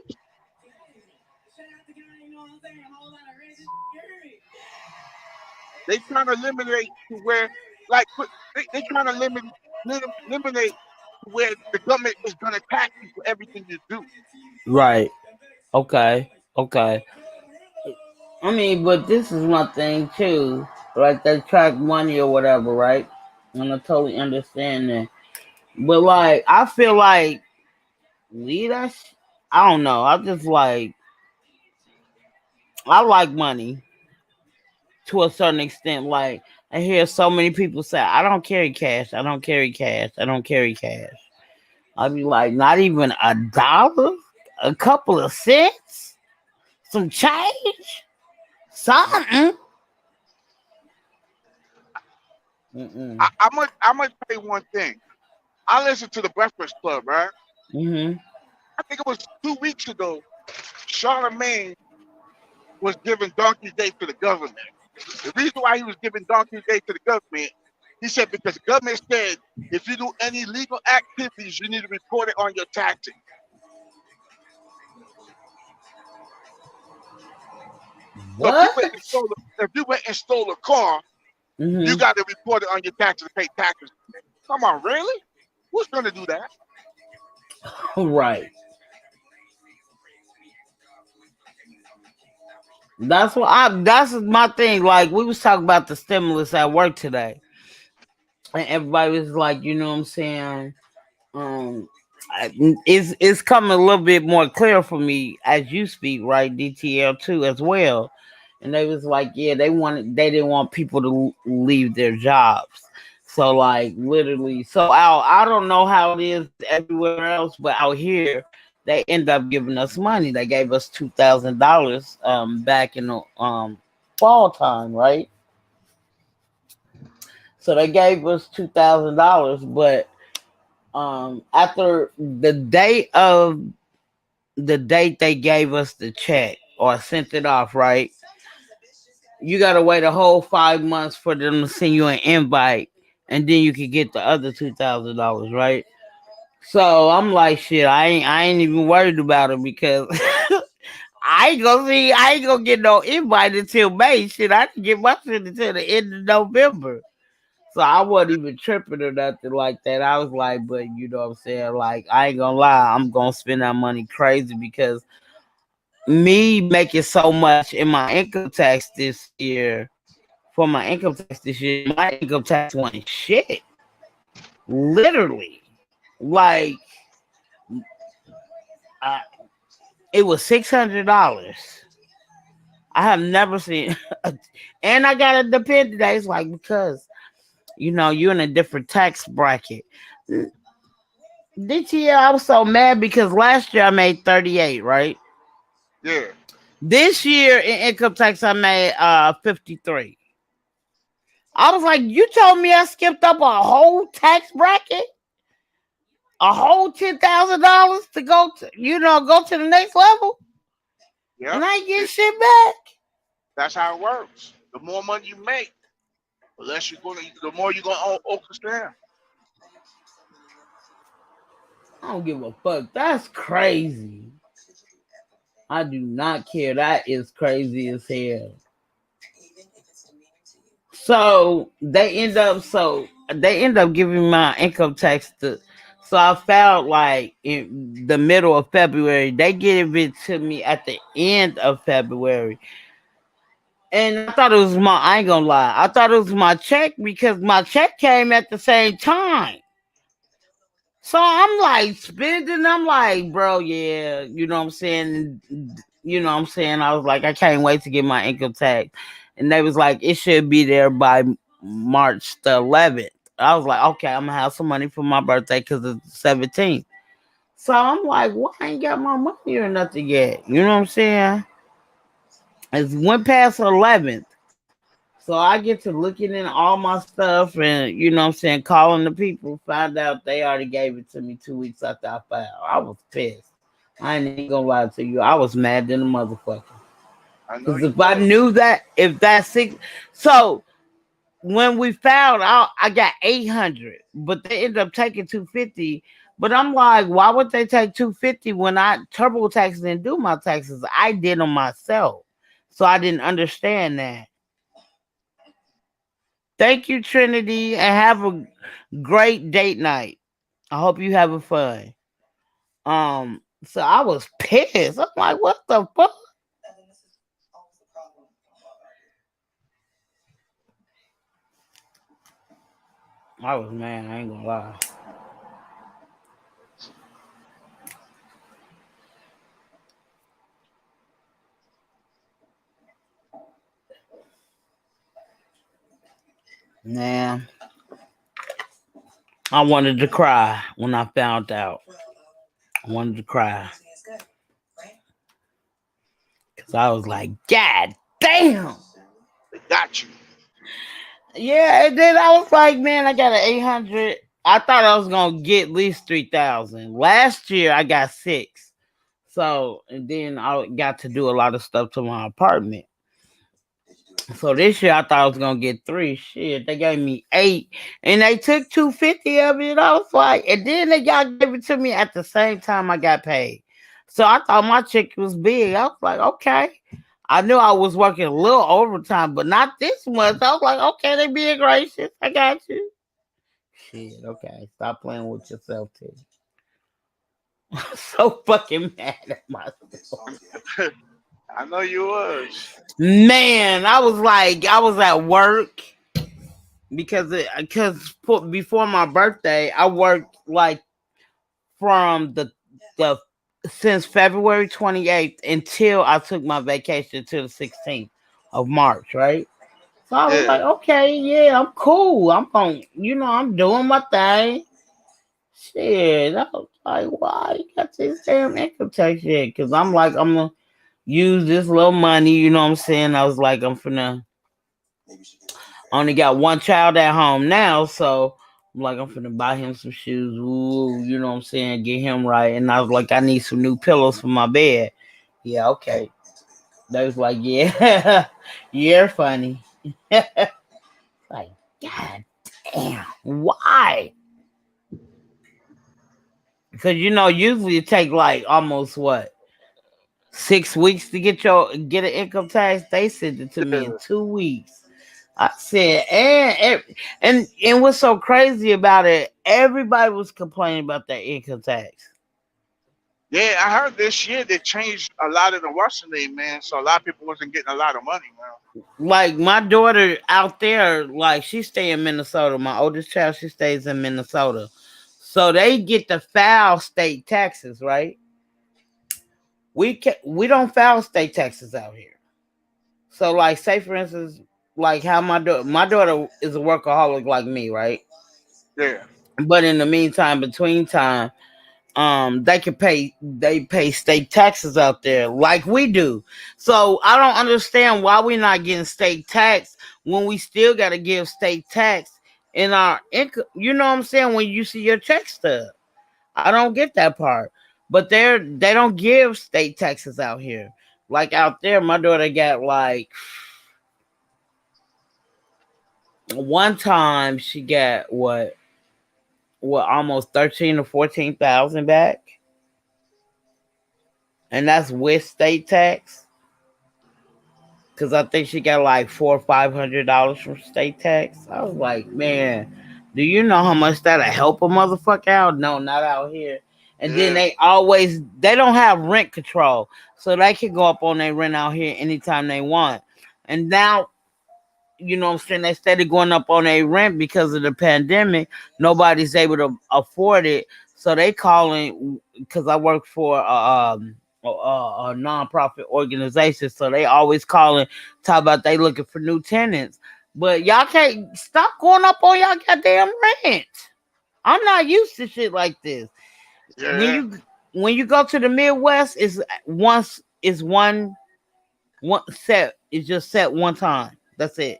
They trying to eliminate to where, like, they trying to eliminate to where the government is going to tax you for everything you do. Right. Okay. Okay. I mean, but this is my thing too. Like they track money or whatever, right? And I totally understand that. But like, I feel like weed. I don't know. I like money to a certain extent. Like I hear so many people say, "I don't carry cash. I don't carry cash. I don't carry cash." I'd be like, not even $1, a couple of cents, some change, something. Mm-mm. I'm gonna tell you one thing. I listened to the Breakfast Club, right? Mm-hmm. I think it was 2 weeks ago. Charlemagne was giving Donkey Day to the government. The reason why he was giving Donkey Day to the government, he said because the government said if you do any legal activities, you need to report it on your taxes. So if you What? went and stole a car, you got to report it on your taxes to pay taxes. Come on, really? Who's gonna do that? Right. That's my thing. Like we was talking about the stimulus at work today. And everybody was like, you know what I'm saying? Um it's coming a little bit more clear for me as you speak, right? DTL too as well. And they was like, yeah, they didn't want people to leave their jobs. So like literally, so I don't know how it is everywhere else, but out here they end up giving us money. They gave us $2,000 back in the fall time, right? So they gave us $2,000, but after the date they gave us the check or sent it off, right? You gotta wait a whole 5 months for them to send you an invite, and then you could get the other $2,000, right? So I'm like, shit, I ain't even worried about it because I ain't gonna get no invite until May. Shit, I can get my shit until the end of November. So I wasn't even tripping or nothing like that. I was like, but you know what I'm saying? Like, I ain't gonna lie, I'm gonna spend that money crazy because me making so much in my income tax this year, for my income tax this year, my income tax went shit. Literally. Like, I, it was $600. I have never seen, and I got a dependent today. It's like, because you know, you're in a different tax bracket. This year I was so mad because last year I made 38, right? Yeah. This year in income tax I made 53. I was like, you told me I skipped up a whole tax bracket? A whole $10,000 to go to the next level? Yeah. And I ain't get shit back. That's how it works. The more money you make, the more you're gonna overspend. I don't give a fuck. That's crazy. I do not care. That is crazy as hell. So they end up giving my income tax to. So I found like in the middle of February. They gave it to me at the end of February. And I thought it was I ain't gonna lie. I thought it was my check because my check came at the same time. So I'm like spending. I'm like, bro, yeah, you know what I'm saying? You know what I'm saying? I was like, I can't wait to get my income tax. And they was like, it should be there by March the 11th. I was like, okay, I'm gonna have some money for my birthday because it's the 17th. So I'm like, well, I ain't got my money or nothing yet. You know what I'm saying? It went past the 11th. So I get to looking in all my stuff and, you know what I'm saying, calling the people, find out they already gave it to me 2 weeks after I filed. I was pissed. I ain't even gonna lie to you. I was mad than a motherfucker. Because if I knew that, if that's six. So when we filed out, I got 800, but they ended up taking 250. But I'm like, why would they take 250 when TurboTax didn't do my taxes? I did them myself. So I didn't understand that. Thank you, Trinity, and have a great date night. I hope you having fun. So I was pissed. I'm like, what the fuck? I was mad, I ain't gonna lie. Man, I wanted to cry when I found out. I wanted to cry. Because I was like, God damn. They got you. Yeah, and then I was like, man, I got an 800. I thought I was going to get at least 3,000. Last year, I got 6. So, and then I got to do a lot of stuff to my apartment. So this year I thought I was gonna get 3. Shit, they gave me 8, and they took 250 of it. I was like, and then they gave it to me at the same time I got paid. So I thought my check was big. I was like, okay. I knew I was working a little overtime, but not this much. I was like, okay, they being gracious. I got you. Shit, okay. Stop playing with yourself, too. I'm so fucking mad at myself. I know you was. Man, I was at work because before my birthday, I worked like from the since February 28th until I took my vacation to the 16th of March, right? So I was like, okay, yeah, I'm cool. I'm doing my thing. Shit, I was like, why you got this damn income tax shit? Because I'm gonna use this little money, you know what I'm saying? I was like, only got one child at home now, so I'm finna buy him some shoes. Ooh, you know what I'm saying? Get him right. And I was like, I need some new pillows for my bed. Yeah, okay. They was like, yeah, you're funny. Like, God damn, why? Because usually it take like almost 6 weeks to get an income tax. They sent it to me in 2 weeks. I said, and what's so crazy about it? Everybody was complaining about that income tax. Yeah, I heard this year they changed a lot of the Washington, man. So a lot of people wasn't getting a lot of money, man. Like my daughter out there, like she stay in Minnesota. My oldest child, she stays in Minnesota. So they get to file state taxes, right? We don't file state taxes out here. So like, say for instance, like how my daughter is a workaholic like me, right? Yeah. But in the meantime, between time, they pay state taxes out there like we do. So I don't understand why we're not getting state tax when we still got to give state tax in our income. You know what I'm saying? When you see your check stub, I don't get that part. But they don't give state taxes out here. Like out there, my daughter got like one time she got what almost 13 or 14,000 back. And that's with state tax. Cause I think she got like $400 or $500 from state tax. I was like, man, do you know how much that'll help a motherfucker out? No, not out here. And then they don't have rent control. So they can go up on their rent out here anytime they want. And now, you know what I'm saying, they started going up on their rent because of the pandemic. Nobody's able to afford it. So they calling, because I work for a non-profit organization, so they always calling, talk about they looking for new tenants. But y'all can't stop going up on y'all goddamn rent. I'm not used to shit like this. Yeah. When you go to the Midwest, it's one set. It's just set one time. That's it.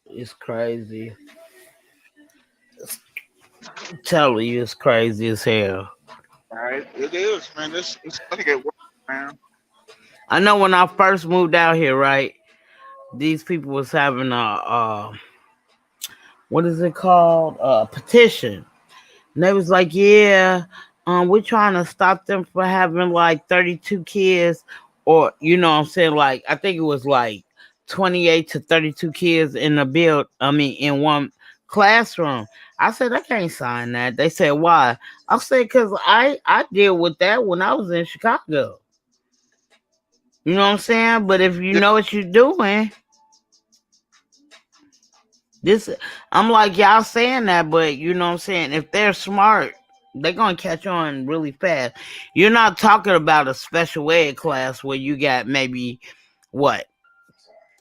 It's crazy. I'm telling you, it's crazy as hell. All right, it is, man. It's gonna get worse, man. I know when I first moved out here, right? These people was having a what is it called? A petition. And they was like, yeah, we're trying to stop them from having like 32 kids, or you know what I'm saying? Like, I think it was like 28 to 32 kids in in one classroom. I said, I can't sign that. They said, why? I said, because I deal with that when I was in Chicago. You know what I'm saying? But if you know what you're doing, I'm like, y'all saying that, but you know what I'm saying? If they're smart, they're going to catch on really fast. You're not talking about a special ed class where you got maybe,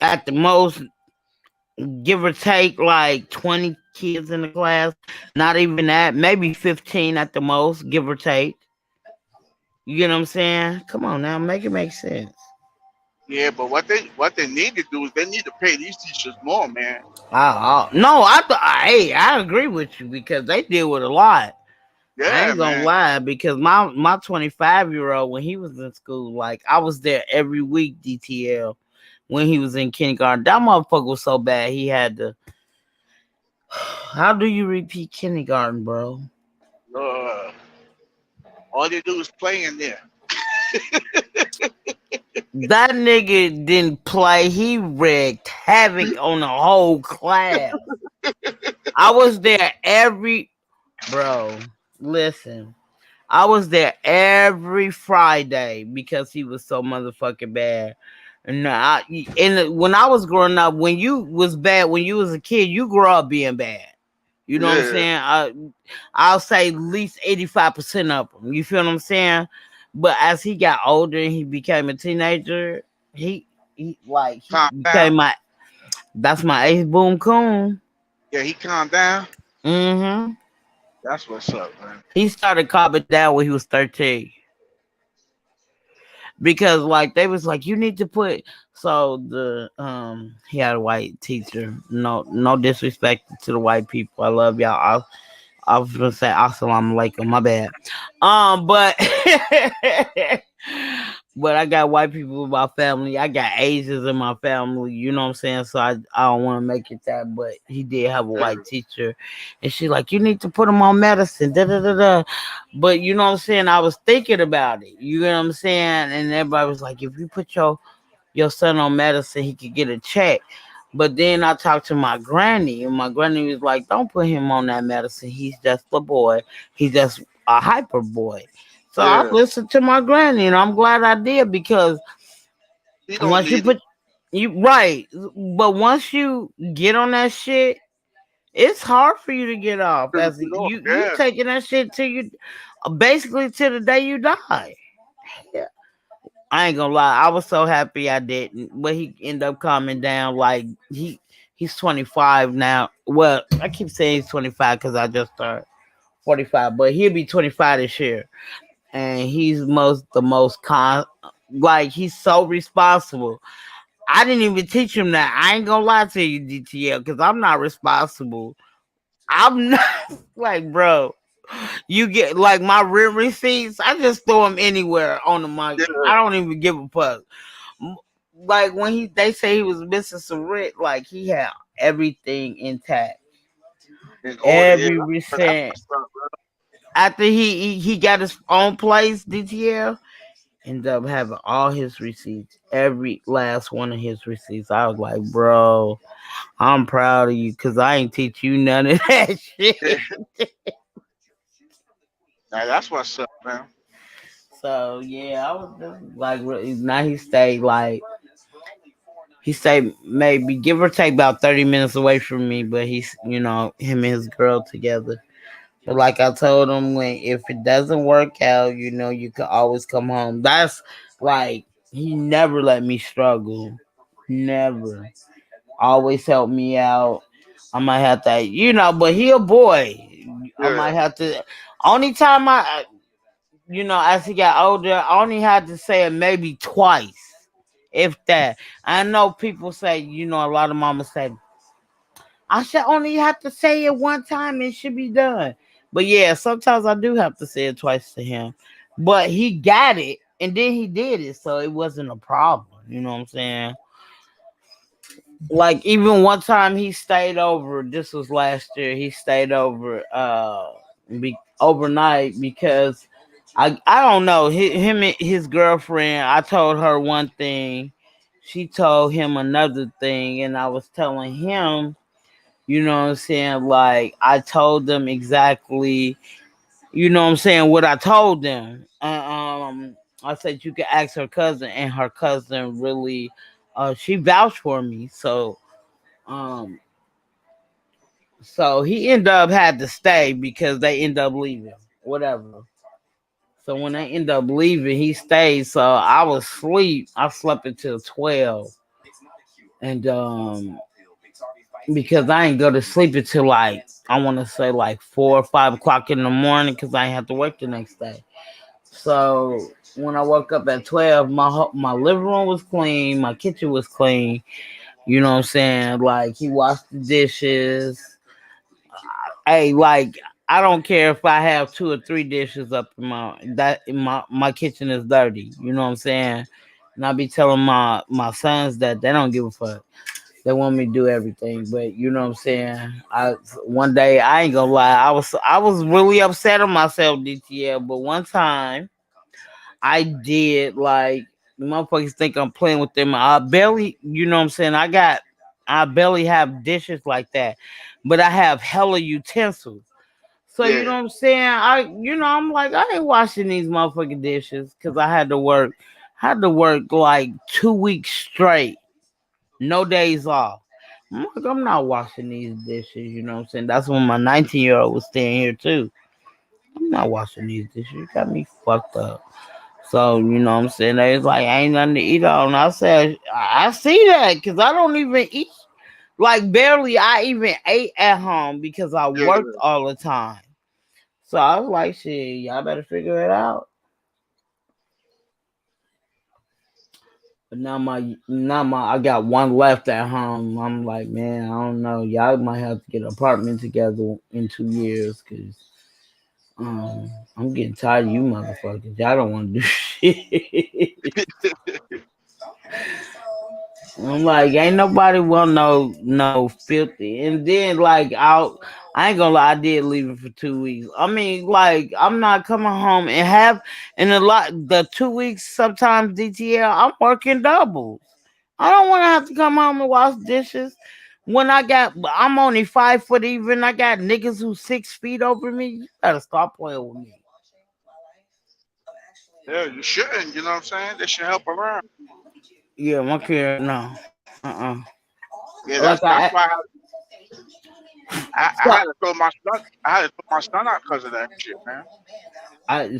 at the most, give or take, like 20 kids in the class. Not even that. Maybe 15 at the most, give or take. You know what I'm saying? Come on now, make it make sense. Yeah, but what they need to do is they need to pay these teachers more, man. No, I agree with you because they deal with a lot. Yeah, I ain't gonna lie, because my 25-year-old, when he was in school, like I was there every week, DTL, when he was in kindergarten. That motherfucker was so bad he had to How do you repeat kindergarten, bro? Uh, all they do is play in there. That nigga didn't play. He wreaked havoc on the whole class. I was there every, bro. Listen, I was there every Friday because he was so motherfucking bad. And when I was growing up, when you was bad, when you was a kid, you grew up being bad. You know what I'm Yeah. saying? I'll say at least 85% of them. You feel what I'm saying? But as he got older and he became a teenager, he Calm became down. that's my ace boom coon. Yeah, he calmed down. Mm-hmm. That's what's up, man. He started calming down when he was 13. Because like they was like, you need to put, so the he had a white teacher. No disrespect to the white people. I love y'all. I was gonna say assalamu alaikum, my bad. But but I got white people in my family. I got Asians in my family. You know what I'm saying? So I don't want to make it that. But he did have a white teacher, and she like, you need to put him on medicine. Da da da da. But you know what I'm saying? I was thinking about it. You know what I'm saying? And everybody was like, if you put your son on medicine, he could get a check. But then I talked to my granny, and my granny was like, don't put him on that medicine. He's just a boy. He's just a hyper boy. So I Yeah. listened to my granny, and I'm glad I did because He don't once you need it. put you right, but once you get on that shit, it's hard for you to get off. As you Yeah. taking that shit till you basically till the day you die. Yeah. I ain't gonna lie, I was so happy I didn't, but he ended up calming down. Like he's 25 now. Well, I keep saying he's 25 because I just turned 45, but he'll be 25 this year, and he's the most like he's so responsible. I didn't even teach him that. I ain't gonna lie to you, DTL, because I'm not responsible. I'm not like, bro. You get like my rent receipts. I just throw them anywhere on the market. Yeah. I don't even give a fuck. Like when they say he was missing some rent, like he had everything intact, In order. Yeah. every That's receipt. what's up, bro. After he got his own place, DTL ended up having all his receipts, every last one of his receipts. I was like, bro, I'm proud of you because I ain't teach you none of that shit. Now that's what's up, man. So yeah, I was just like, now he stayed maybe give or take about 30 minutes away from me, but he's him and his girl together. But like I told him, when if it doesn't work out, you can always come home. That's like he never let me struggle, never. Always help me out. I might have to, but he a boy. I Yeah. might have to. Only time as he got older, I only had to say it maybe twice, if that. I know people say, a lot of mamas say, I should only have to say it one time and it should be done. But yeah, sometimes I do have to say it twice to him. But he got it and then he did it, so it wasn't a problem. You know what I'm saying? Like even one time he stayed over. This was last year. He stayed over overnight because I don't know him and his girlfriend. I told her one thing, she told him another thing, and I was telling him, you know what I'm saying? Like I told them exactly, you know what I'm saying, what I told them. I said you could ask her cousin, and her cousin really, she vouched for me. Um, so he ended up had to stay because they end up leaving, whatever. So when they end up leaving, he stayed. So I was asleep. I slept until 12, and because I ain't go to sleep until like I want to say like 4 or 5 o'clock in the morning because I ain't have to work the next day. So when I woke up at 12, my living room was clean, my kitchen was clean. You know what I'm saying? Like he washed the dishes. Hey, like I don't care if I have 2 or 3 dishes up in my kitchen is dirty. You know what I'm saying? And I be telling my sons that they don't give a fuck. They want me to do everything, but you know what I'm saying. I one day I ain't gonna lie, I was really upset on myself, DTL. But one time I did like motherfuckers think I'm playing with them. I barely, you know what I'm saying. I barely have dishes like that, but I have hella utensils. So you know Yeah. what I'm saying? I'm like, I ain't washing these motherfucking dishes because I had to work. Had to work like 2 weeks straight, no days off. I'm like, I'm not washing these dishes. You know what I'm saying? That's when my 19-year-old was staying here too. I'm not washing these dishes. You got me fucked up. So you know what I'm saying? They was like, ain't nothing to eat on. I said, I see that because I don't even eat. Like barely, I even ate at home because I Yeah. worked all the time. So I was like, shit, y'all better figure it out. But I got one left at home. I'm like, man, I don't know. Y'all might have to get an apartment together in 2 years because I'm getting tired of you motherfuckers. Y'all don't want to do shit. I'm like, ain't nobody want no filthy. And then like I ain't gonna lie, I did leave it for 2 weeks. I mean, like I'm not coming home and have and a lot the 2 weeks sometimes DTL I'm working doubles. I don't want to have to come home and wash dishes when I'm only 5 foot even. I got niggas who 6 feet over me. You better stop playing with me. Yeah, you shouldn't. You know what I'm saying? They should help around. Yeah, my kid, no. Yeah, Like that's why I so, had to throw my son. I had to throw my son out because of that shit, man.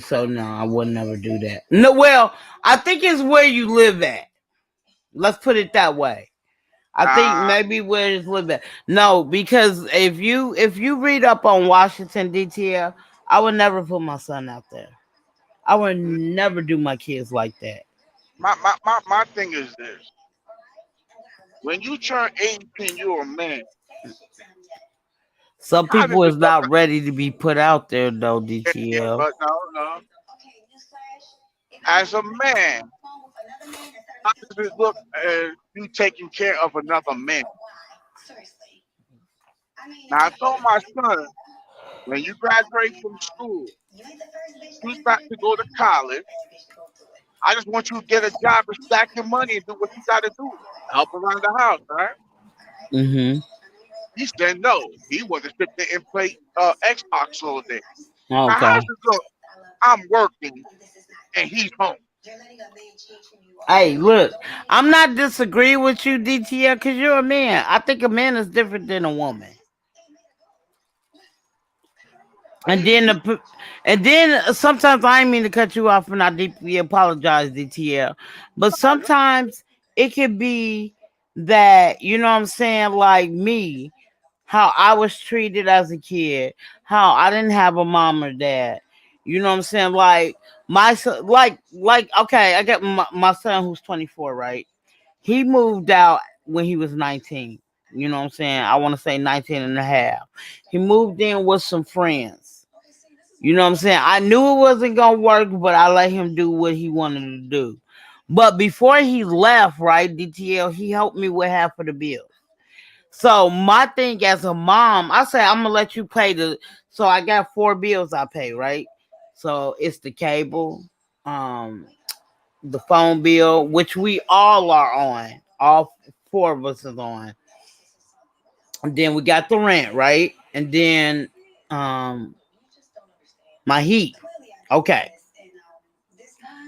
so no, I would never do that. No, well, I think it's where you live at. Let's put it that way. I think Uh, maybe where it's live at. No, because if you read up on Washington DTL, I would never put my son out there. I would never do my kids like that. my thing is this: when you turn 18, you're a man. Some How does people it is look? not ready to be put out there though, Yeah, DTL. but no, no. As a man, how does it look you taking care of another man? Now I told my son when you graduate from school, you got to go to college. I just want you to get a job and stack your money and do what you got to do. Help around the house, right? Mm-hmm. He said no. He wanted to sit there and play Xbox all day. Now, Okay. how's it look? I'm working and he's home. Hey, look, I'm not disagreeing with you, DTL, because you're a man. I think a man is different than a woman. And then He, sometimes I ain't mean to cut you off, and I deeply apologize, DTL. But sometimes it could be that you know what I'm saying, like me, how I was treated as a kid, how I didn't have a mom or dad. You know what I'm saying, like my son, like okay, I got my son who's 24, right? He moved out when he was 19. You know what I'm saying? I want to say 19 and a half. He moved in with some friends. You know what I'm saying? I knew it wasn't going to work, but I let him do what he wanted to do. But before he left, right, DTL, he helped me with half of the bills. So my thing as a mom, I say I'm gonna let you pay the. So I got 4 bills I pay, right? So it's the cable, um, the phone bill, which we all are on. All 4 of us is on. And then we got the rent, right? And then um my heat. Okay.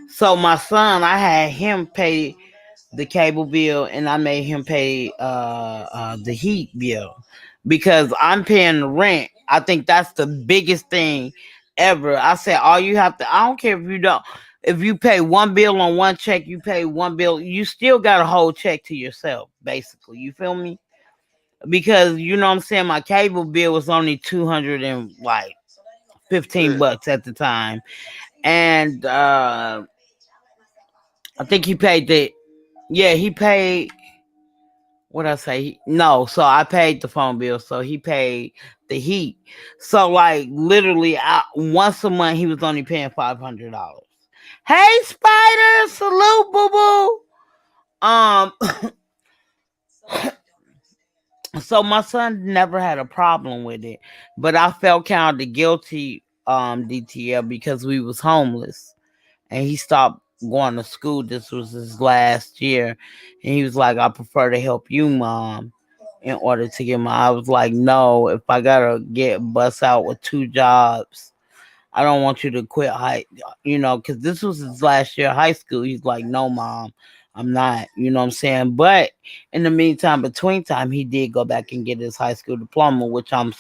So my son, I had him pay the cable bill and I made him pay the heat bill because I'm paying the rent. I think that's the biggest thing ever. I said all you have to I don't care if you pay one bill on one check, you pay one bill, you still got a whole check to yourself, basically. You feel me? Because you know what I'm saying, my cable bill was only 200 and like 15 yeah. bucks at the time. And I think he paid he paid what I say? No, so I paid the phone bill, so he paid the heat. So like literally, once a month he was only paying $500. Hey, Spider, salute, boo boo. Um, So my son never had a problem with it, but I felt kind of guilty, DTL, because we was homeless, and he stopped going to school. This was his last year, and he was like, "I prefer to help you, mom, in order to get my." I was like, "No, if I gotta get bust out with 2 jobs, I don't want you to quit because this was his last year of high school." He's like, "No, mom, I'm not," what I'm saying? But in the meantime, between time, he did go back and get his high school diploma, which I'm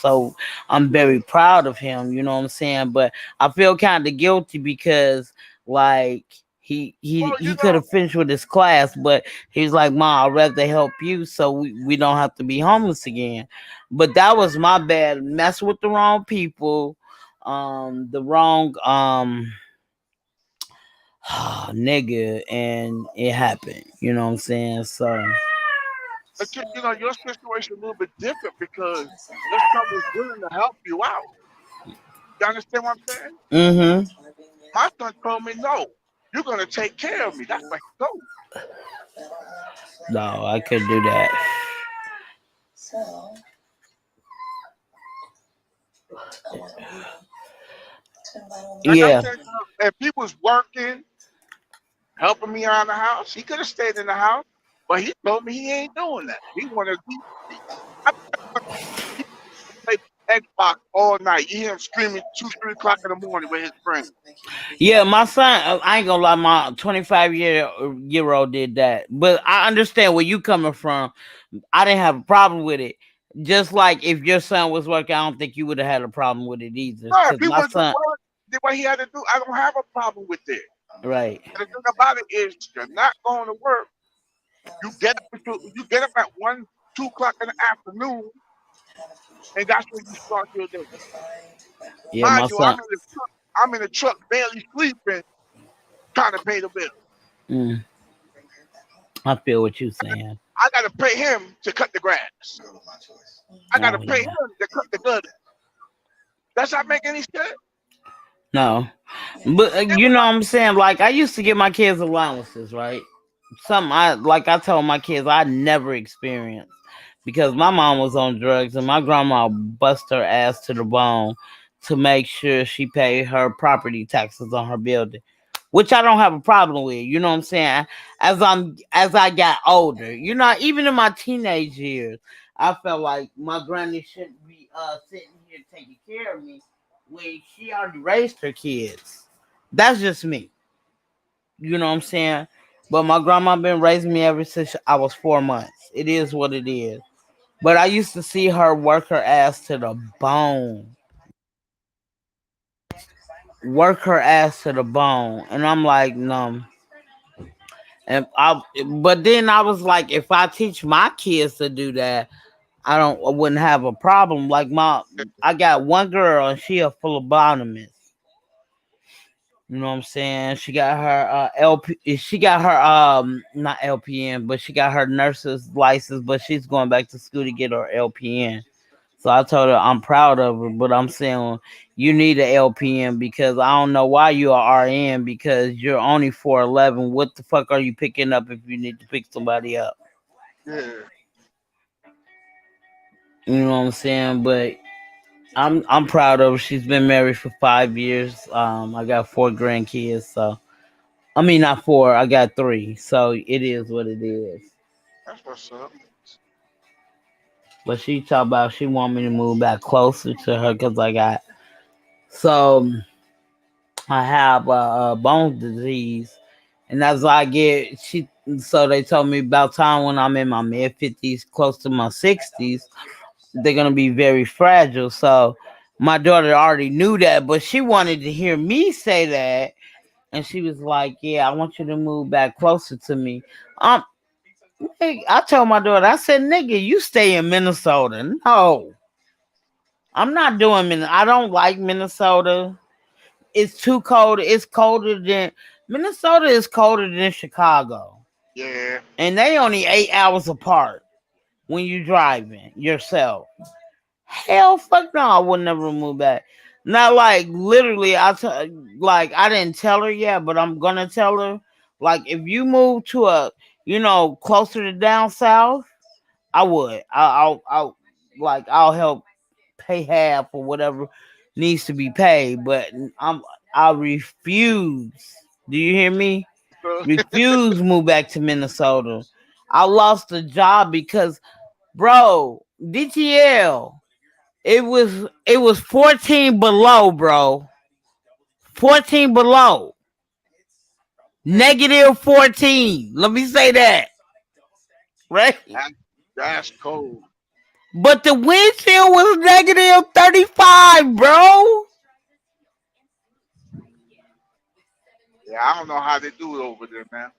very proud of him, you know what I'm saying? But I feel kind of guilty because, like, Well, he could have finished with his class, but he's like, "Mom, I'd rather help you so we don't have to be homeless again." But that was my bad. Mess with the wrong people, the wrong nigga, and it happened. You know what I'm saying? So but your situation a little bit different because your son was willing to help you out. You understand what I'm saying? mm-hmm. My son told me, no, you're gonna take care of me. That's what he told me. No, I could do that. Like I Yeah. said, if he was working, helping me around the house, he could have stayed in the house. But he told me he ain't doing that. He wanted he play Xbox all night. You hear him screaming 2, 3 o'clock in the morning with his friends. Yeah, my son, I ain't gonna lie, my 25-year old did that. But I understand where you coming from. I didn't have a problem with it. Just like if your son was working, I don't think you would have had a problem with it either. No, if Because he my was doing son, what he had to do, I don't have a problem with it. right. And the thing about it is, you're not going to work. You get up at 1, 2 o'clock in the afternoon, and that's when you start your day. Yeah, Mind my you, son. I'm in the truck, barely sleeping, trying to pay the bill. Mm, I feel what you're saying. I gotta pay him to cut the grass. I gotta Oh, pay yeah. him to cut the gutter. Does that make any sense? No. But It you was know what I'm saying? Like, I used to give my kids allowances, right? Something I told my kids I never experienced because my mom was on drugs and my grandma bust her ass to the bone to make sure she paid her property taxes on her building, which I don't have a problem with. You know what I'm saying? As I got older, even in my teenage years, I felt like my granny shouldn't be sitting here taking care of me when she already raised her kids. That's just me. You know what I'm saying? But my grandma been raising me ever since I was 4 months. It is what it is. But I used to see her work her ass to the bone. Work her ass to the bone. And I'm like, no. But then I was like, if I teach my kids to do that, I wouldn't have a problem. Like I got one girl and she a phlebotomist. You know what I'm saying? She got her LP. She got her not LPN, but she got her nurse's license. But she's going back to school to get her LPN. So I told her I'm proud of her, but I'm saying you need an LPN because I don't know why you are RN because you're only 4'11". What the fuck are you picking up if you need to pick somebody up? yeah. You know what I'm saying? But I'm proud of her. She's been married for 5 years. I got 4 grandkids, so I mean not four, I got three. So it is what it is. That's what's up. But she talked about she want me to move back closer to her because so I have bone disease, and as I get so they told me about time when I'm in my mid 50s, close to my 60s, they're gonna be very fragile. So my daughter already knew that, but she wanted to hear me say that, and she was like, "Yeah, I want you to move back closer to me." Um, I told my daughter, I said, "Nigga, you stay in Minnesota." No, I'm not doing Minnesota. I don't like Minnesota. It's too cold. It's colder than Minnesota is colder than Chicago. Yeah. And they only 8 hours apart when you driving yourself. Hell fuck no, I would never move back. Not like literally like I didn't tell her yet, but I'm gonna tell her. Like if you move to closer to down south, I would. I'll help pay half or whatever needs to be paid, but I refuse. Do you hear me? Refuse move back to Minnesota. I lost a job because, bro, DTL. It was 14 below, bro. 14 below. Negative 14. Let me say that. Right? That's cold. But the wind chill was negative 35, bro. Yeah, I don't know how they do it over there, man.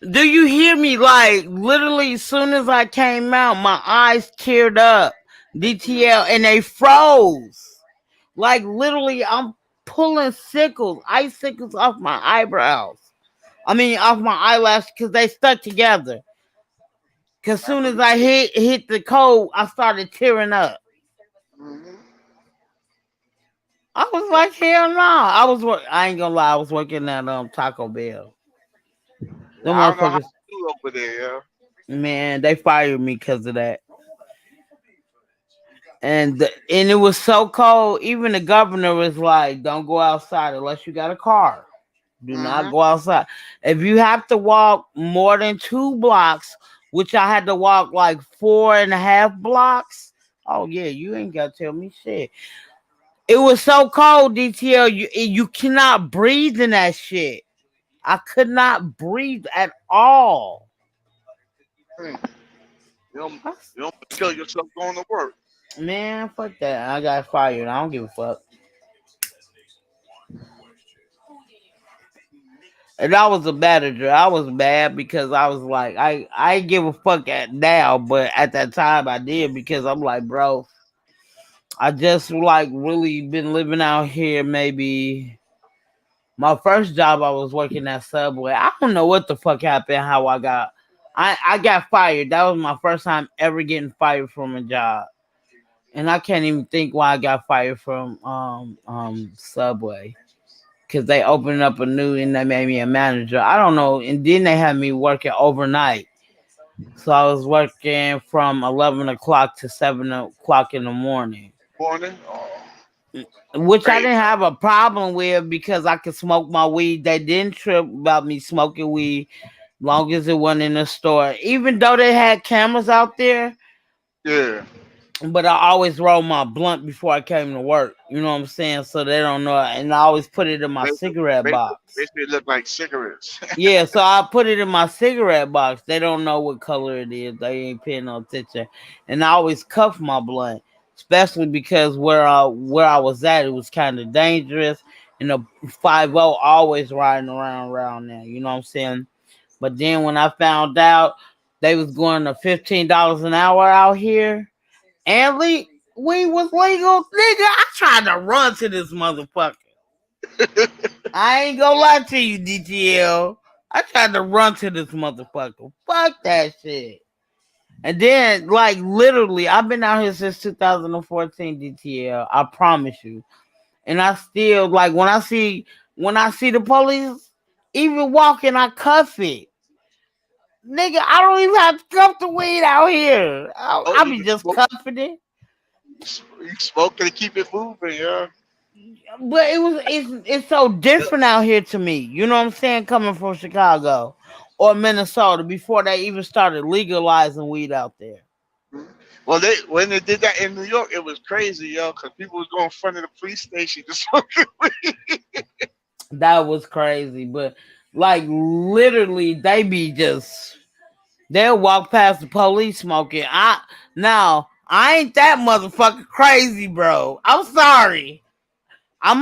Do you hear me? Like, literally, as soon as I came out, my eyes teared up. DTL, and they froze. Like, literally, I'm pulling icicles off my eyebrows. I mean, off my eyelashes because they stuck together. Because soon as I hit the cold, I started tearing up. Mm-hmm. I was like, hell no. I ain't gonna lie, I was working at Taco Bell. Them I don't know how motherfuckers, to do it over there, yeah. man, they fired me because of that. And it was so cold. Even the governor was like, "Don't go outside unless you got a car. Do not Mm-hmm. go outside. If you have to walk more than 2 blocks, which I had to walk like 4.5 blocks. Oh yeah, you ain't got to tell me shit. It was so cold, DTL. You cannot breathe in that shit. I could not breathe at all. You don't kill yourself going to work. Man, fuck that. I got fired. I don't give a fuck. And I was a manager. I was mad because I was like, I ain't give a fuck at now, but at that time I did because I'm like, bro, I just like really been living out here. Maybe my first job I was working at Subway. I don't know what the fuck happened, how I got fired. That was my first time ever getting fired from a job. And I can't even think why I got fired from Subway. Because they opened up a new and they made me a manager. I don't know. And then they had me working overnight. So I was working from 11 o'clock to 7 o'clock in the morning. Morning. Which I didn't have a problem with because I could smoke my weed. They didn't trip about me smoking weed long as it wasn't in the store. Even though they had cameras out there. Yeah. But I always roll my blunt before I came to work. You know what I'm saying? So they don't know. And I always put it in my cigarette box. Basically look like cigarettes. Yeah, so I put it in my cigarette box. They don't know what color it is. They ain't paying no attention. And I always cuff my blunt. Especially because where I was at, it was kind of dangerous. And the 5-0 always riding around there. You know what I'm saying? But then when I found out they was going to $15 an hour out here, and weed was legal, nigga, I tried to run to this motherfucker. I ain't gonna lie to you, DTL. I tried to run to this motherfucker. Fuck that shit. And then, like, literally, I've been out here since 2014, DTL. I promise you. And I still, like, when I see the police even walking, I cuff it. Nigga, I don't even have to cuff the weed out here. I be just cuffing it. You smoke to keep it moving, yeah. But it's so different out here to me. You know what I'm saying? Coming from Chicago or Minnesota before they even started legalizing weed out there. Well, when they did that in New York, it was crazy, yo, because people was going in front of the police station to smoke weed. That was crazy, but like literally, they'll walk past the police smoking. I ain't that motherfucker crazy, bro. I'm sorry. I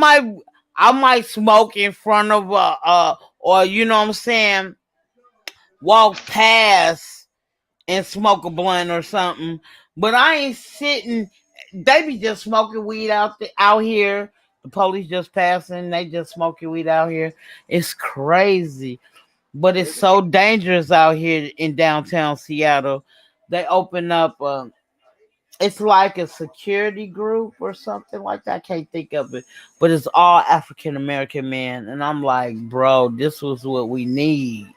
might smoke in front of or you know what I'm saying, walk past and smoke a blunt or something. But I ain't sitting. They be just smoking weed out here. The police just passing. They just smoking weed out here. It's crazy, but it's so dangerous out here in downtown Seattle. They open up. It's like a security group or something like that. I can't think of it, but it's all African American men, and I'm like, bro, this was what we need.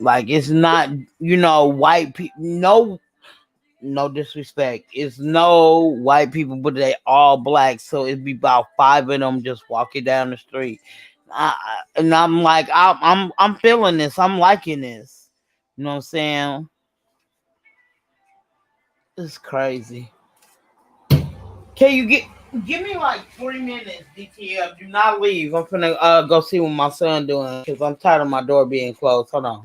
Like it's not, white people. No disrespect. It's no white people, but they all black. So it'd be about 5 of them just walking down the street, and I'm like, I'm feeling this. I'm liking this. You know what I'm saying? It's crazy. Can you give me like 3 minutes, DTL? Do not leave. I'm finna go see what my son doing because I'm tired of my door being closed. Hold on.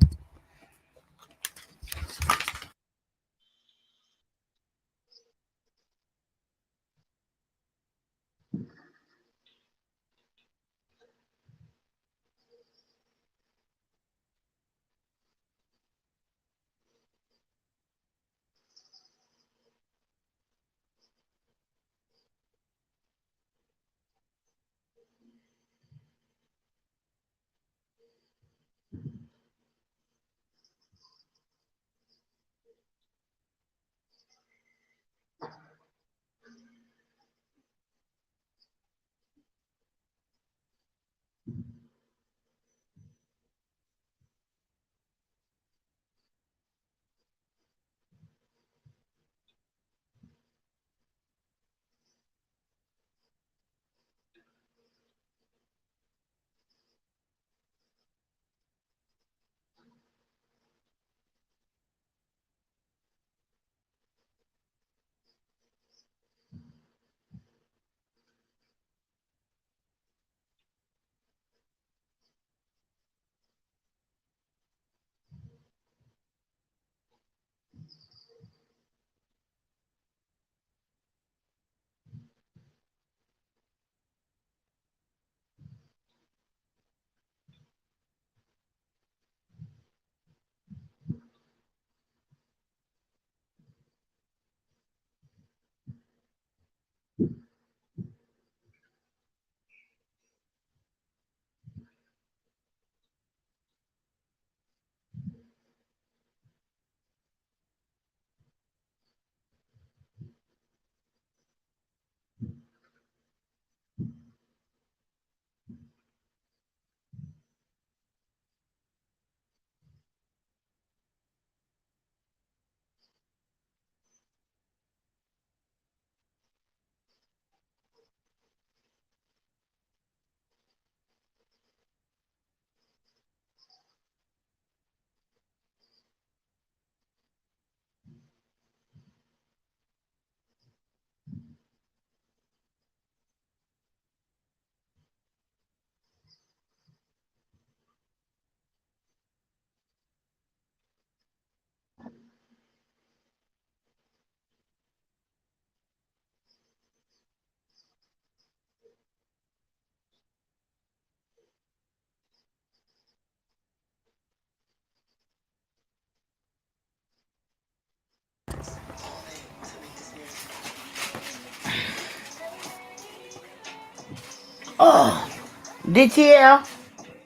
Oh, DTL.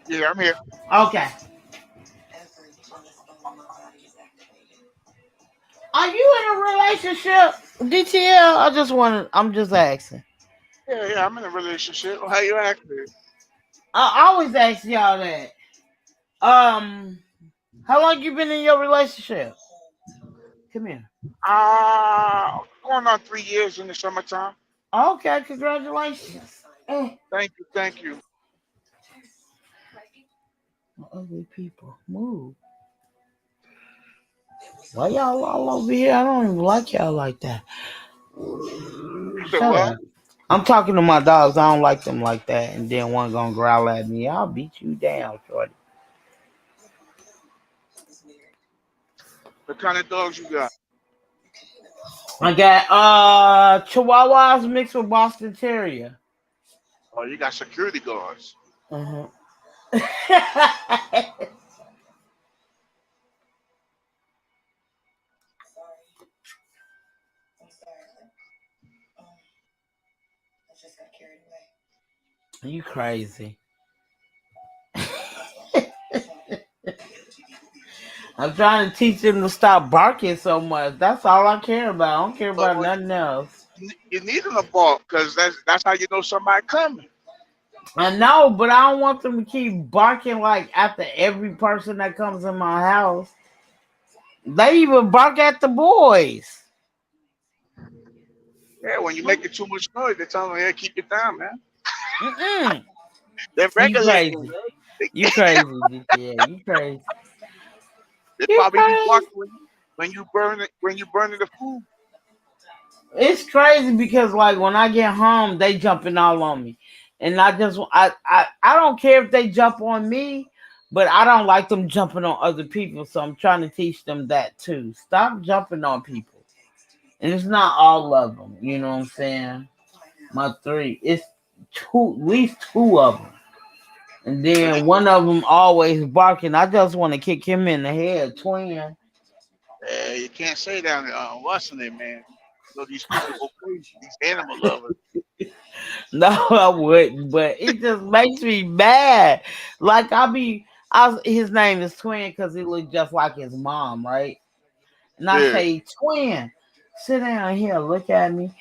Yeah, I'm here. Okay. Are you in a relationship, DTL? I'm just asking. Yeah, I'm in a relationship. How you acting? I always ask y'all that. Um, how long you been in your relationship? Come here. Going on 3 years in the summertime. Okay, congratulations. Thank you, thank you. Ugly people, move. Why y'all all over here? I don't even like y'all like that. You said Shut what? up. I'm talking to my dogs. I don't like them like that. And then one gonna growl at me. I'll beat you down, shorty. What kind of dogs you got? I got Chihuahuas mixed with Boston Terrier. Oh, you got security guards. Uh-huh. You crazy. I'm trying to teach them to stop barking so much. That's all I care about. I don't care about Well, nothing else. you need them to bark because that's how you know somebody coming. I know, but I don't want them to keep barking like after every person that comes in my house. They even bark at the boys. Yeah, when you make it too much noise, they tell them, "Yeah, keep it down, man." Mm-mm. They're You regulating. crazy. You crazy, DTL. You crazy. They You probably be crazy. barking when you burn it when you burning the food. It's crazy because like when I get home, they jumping all on me, and I don't care if they jump on me, but I don't like them jumping on other people. So I'm trying to teach them that too. Stop jumping on people, and it's not all of them. You know what I'm saying? My three, it's two, at least two of them, and But then one of them always barking. I just want to kick him in the head, twin. you can't say that what's in there, man. So these people go crazy. These animal lovers. No, I wouldn't, but it just makes me mad. Like his name is Twin because he looks just like his mom, right? And I Yeah. say, Twin, sit down here, look at me.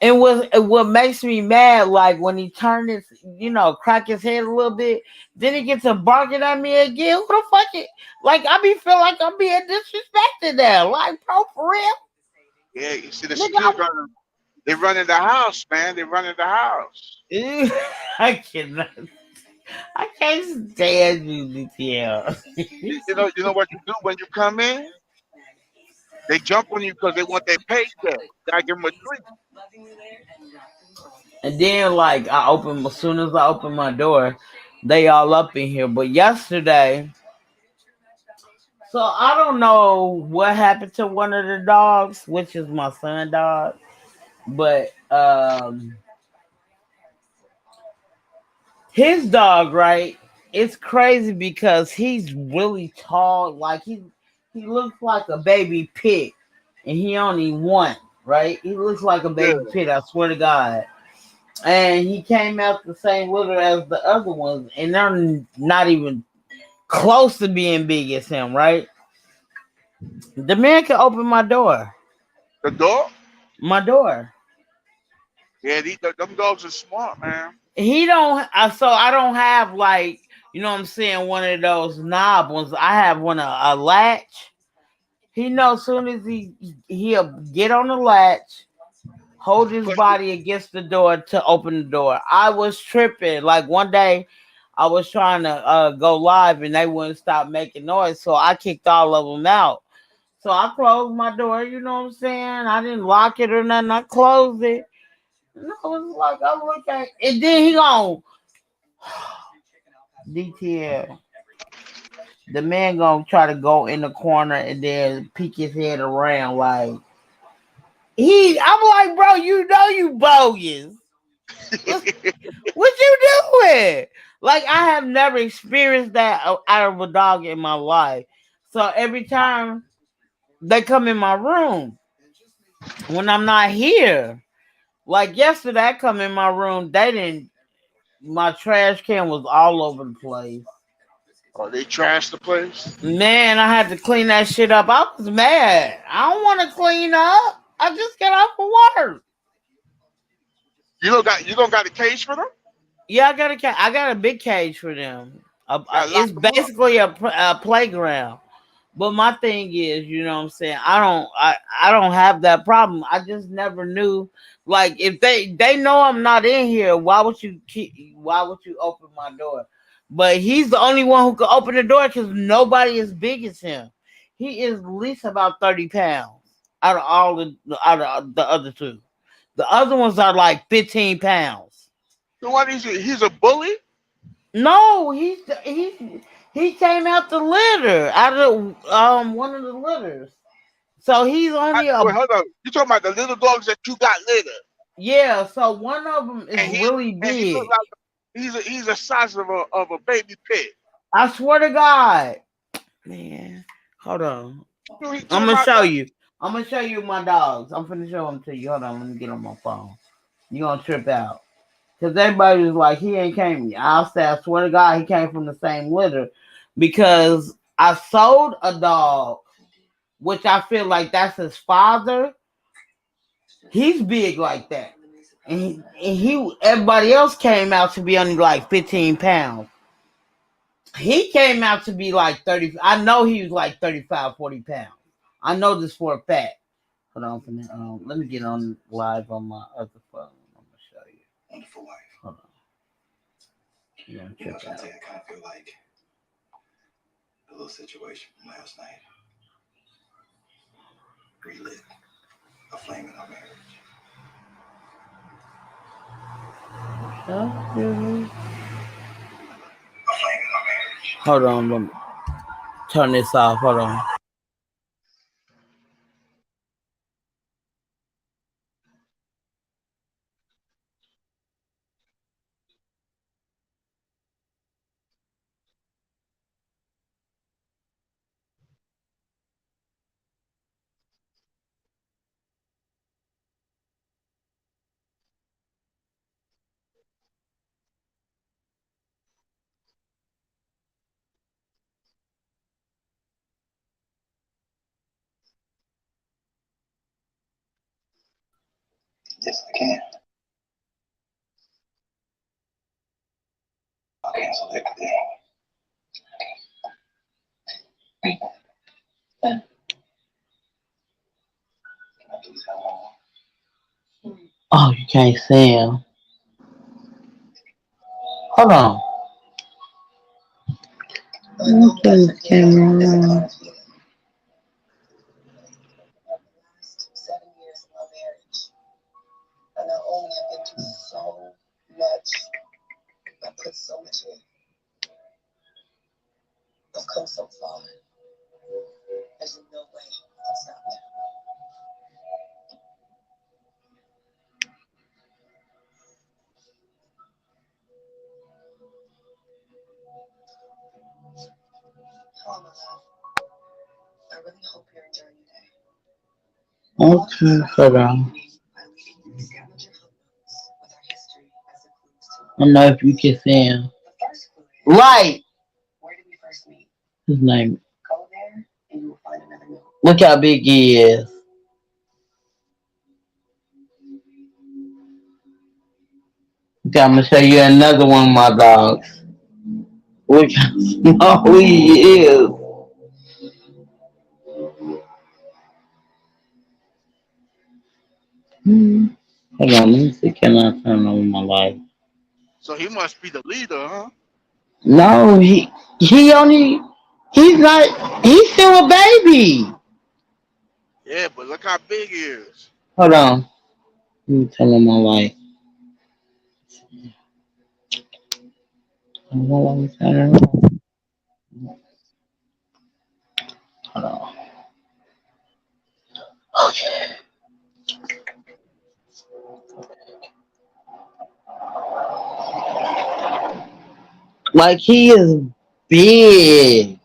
And what makes me mad, like when he turned his, crack his head a little bit, then he gets to barking at me again. Who the fuck it? Like I be feel like I'm being disrespected there. Like, bro, for real? Yeah, you see the Nigga, security guard, they run in the house, man. They run in the house. I cannot. I can't stand you, DTL. You know what you do when you come in? They jump on you because they want their paycheck. Gotta give them a treat. And then, like, as soon as I open my door, they all up in here. But yesterday, so I don't know what happened to one of the dogs, which is my son dog. But his dog, right? It's crazy because he's really tall. Like he looks like a baby pig, and he only one, right? He looks like a Yeah. baby pig. I swear to God. And he came out the same litter as the other ones, and they're not even close to being big as him, right? The man can open my door. The dog? My door. Yeah, them dogs are smart, man. He don't. So I don't have like what I'm saying, one of those knob ones. I have one a latch. He knows soon as he'll get on the latch, hold his Push it. body against the door to open the door. I was tripping. Like one day, I was trying to go live and they wouldn't stop making noise, so I kicked all of them out. So I closed my door. You know what I'm saying? I didn't lock it or nothing. I closed it. And I was like, I look at, and then he gone DTL. The man gonna try to go in the corner and then peek his head around like I'm like, bro, you bogus. What you doing? Like I have never experienced that out of a dog in my life. So every time they come in my room when I'm not here, like yesterday, I come in my room, my trash can was all over the place. Oh, they trashed the place. Man, I had to clean that shit up. I was mad. I don't want to clean up. I just got off of work. You don't got a cage for them? Yeah, I got a big cage for them. It's basically a playground. But my thing is, you know what I'm saying? I don't have that problem. I just never knew. Like if they know I'm not in here, why would you open my door? But he's the only one who can open the door because nobody as big as him. He is at least about 30 pounds out of the other two. The other ones are like 15 pounds. So what is he? He's a bully? No, he came out the litter, out of one of the litters. So he's only Wait, hold on. You talking about the little dogs that you got later? Yeah. So one of them is really big. He looks like he's the size of a baby pig. I swear to God, man. Hold on. I'm gonna show you. I'm gonna show you my dogs. I'm finna show them to you. Hold on. Let me get on my phone. You gonna trip out. Because everybody was like, he ain't came. I'll say, I swear to God, he came from the same litter. Because I sold a dog, which I feel like that's his father. He's big like that. and everybody else came out to be only like 15 pounds. He came out to be like 30. I know he was like 35, 40 pounds. I know this for a fact. Hold on, let me get on live on my other phone. I'm gonna show you. Wonderful life. Hold on. Yeah, You know, Shantae, I kind of feel like a little situation from last night. Relit a flame in our marriage. Hold on, let me turn this off. Hold on. Yes, I can. I'll cancel everything. Can I please have one more? Oh, you can't see him. Hold on. Let me turn the camera on. 7 years of my marriage. And not only have been through so much, I put so much in. I've come so far. There's no way to stop now. How am I alive? I really hope you're enjoying your day. Okay, hold on. By leading scavenger hunt notes with our history as a clues to I don't know if you can see him. the first clue is, Right. where did we first meet? His name. Go there and you will find another note. Look how big he is. Okay, I'm gonna show you another one of my dogs. Look how small he is. Hold on, let me see. Can I turn on my light? So he must be the leader, huh? No, he's not. He's still a baby. Yeah, but look how big he is. Hold on. Let me turn on my light. Hold on, turn it on. Hold on. Okay. Like he is big.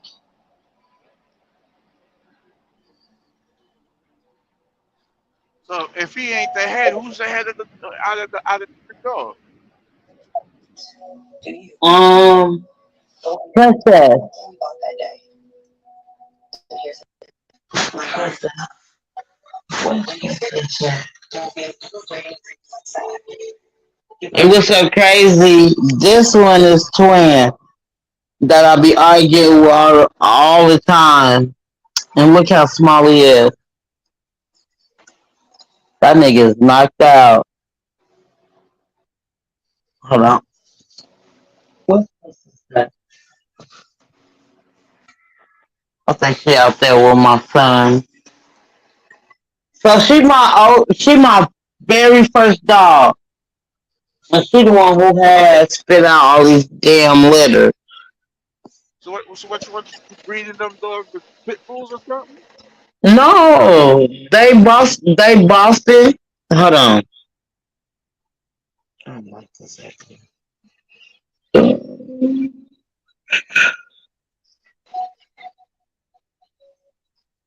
So if he ain't the head, who's the head of the out of the dog? Do you? Princess. We bought that day. And here's Princess. don't be waiting outside. It was so crazy. This one is twin that I be arguing with all the time. And look how small he is. That nigga is knocked out. Hold on. What is that? I think she out there with my son. So she my very first dog. And she the one who had spit out all these damn litter. So what you breeding them dogs with pit bulls or something? No, they Boston. Hold on. I don't like this actually.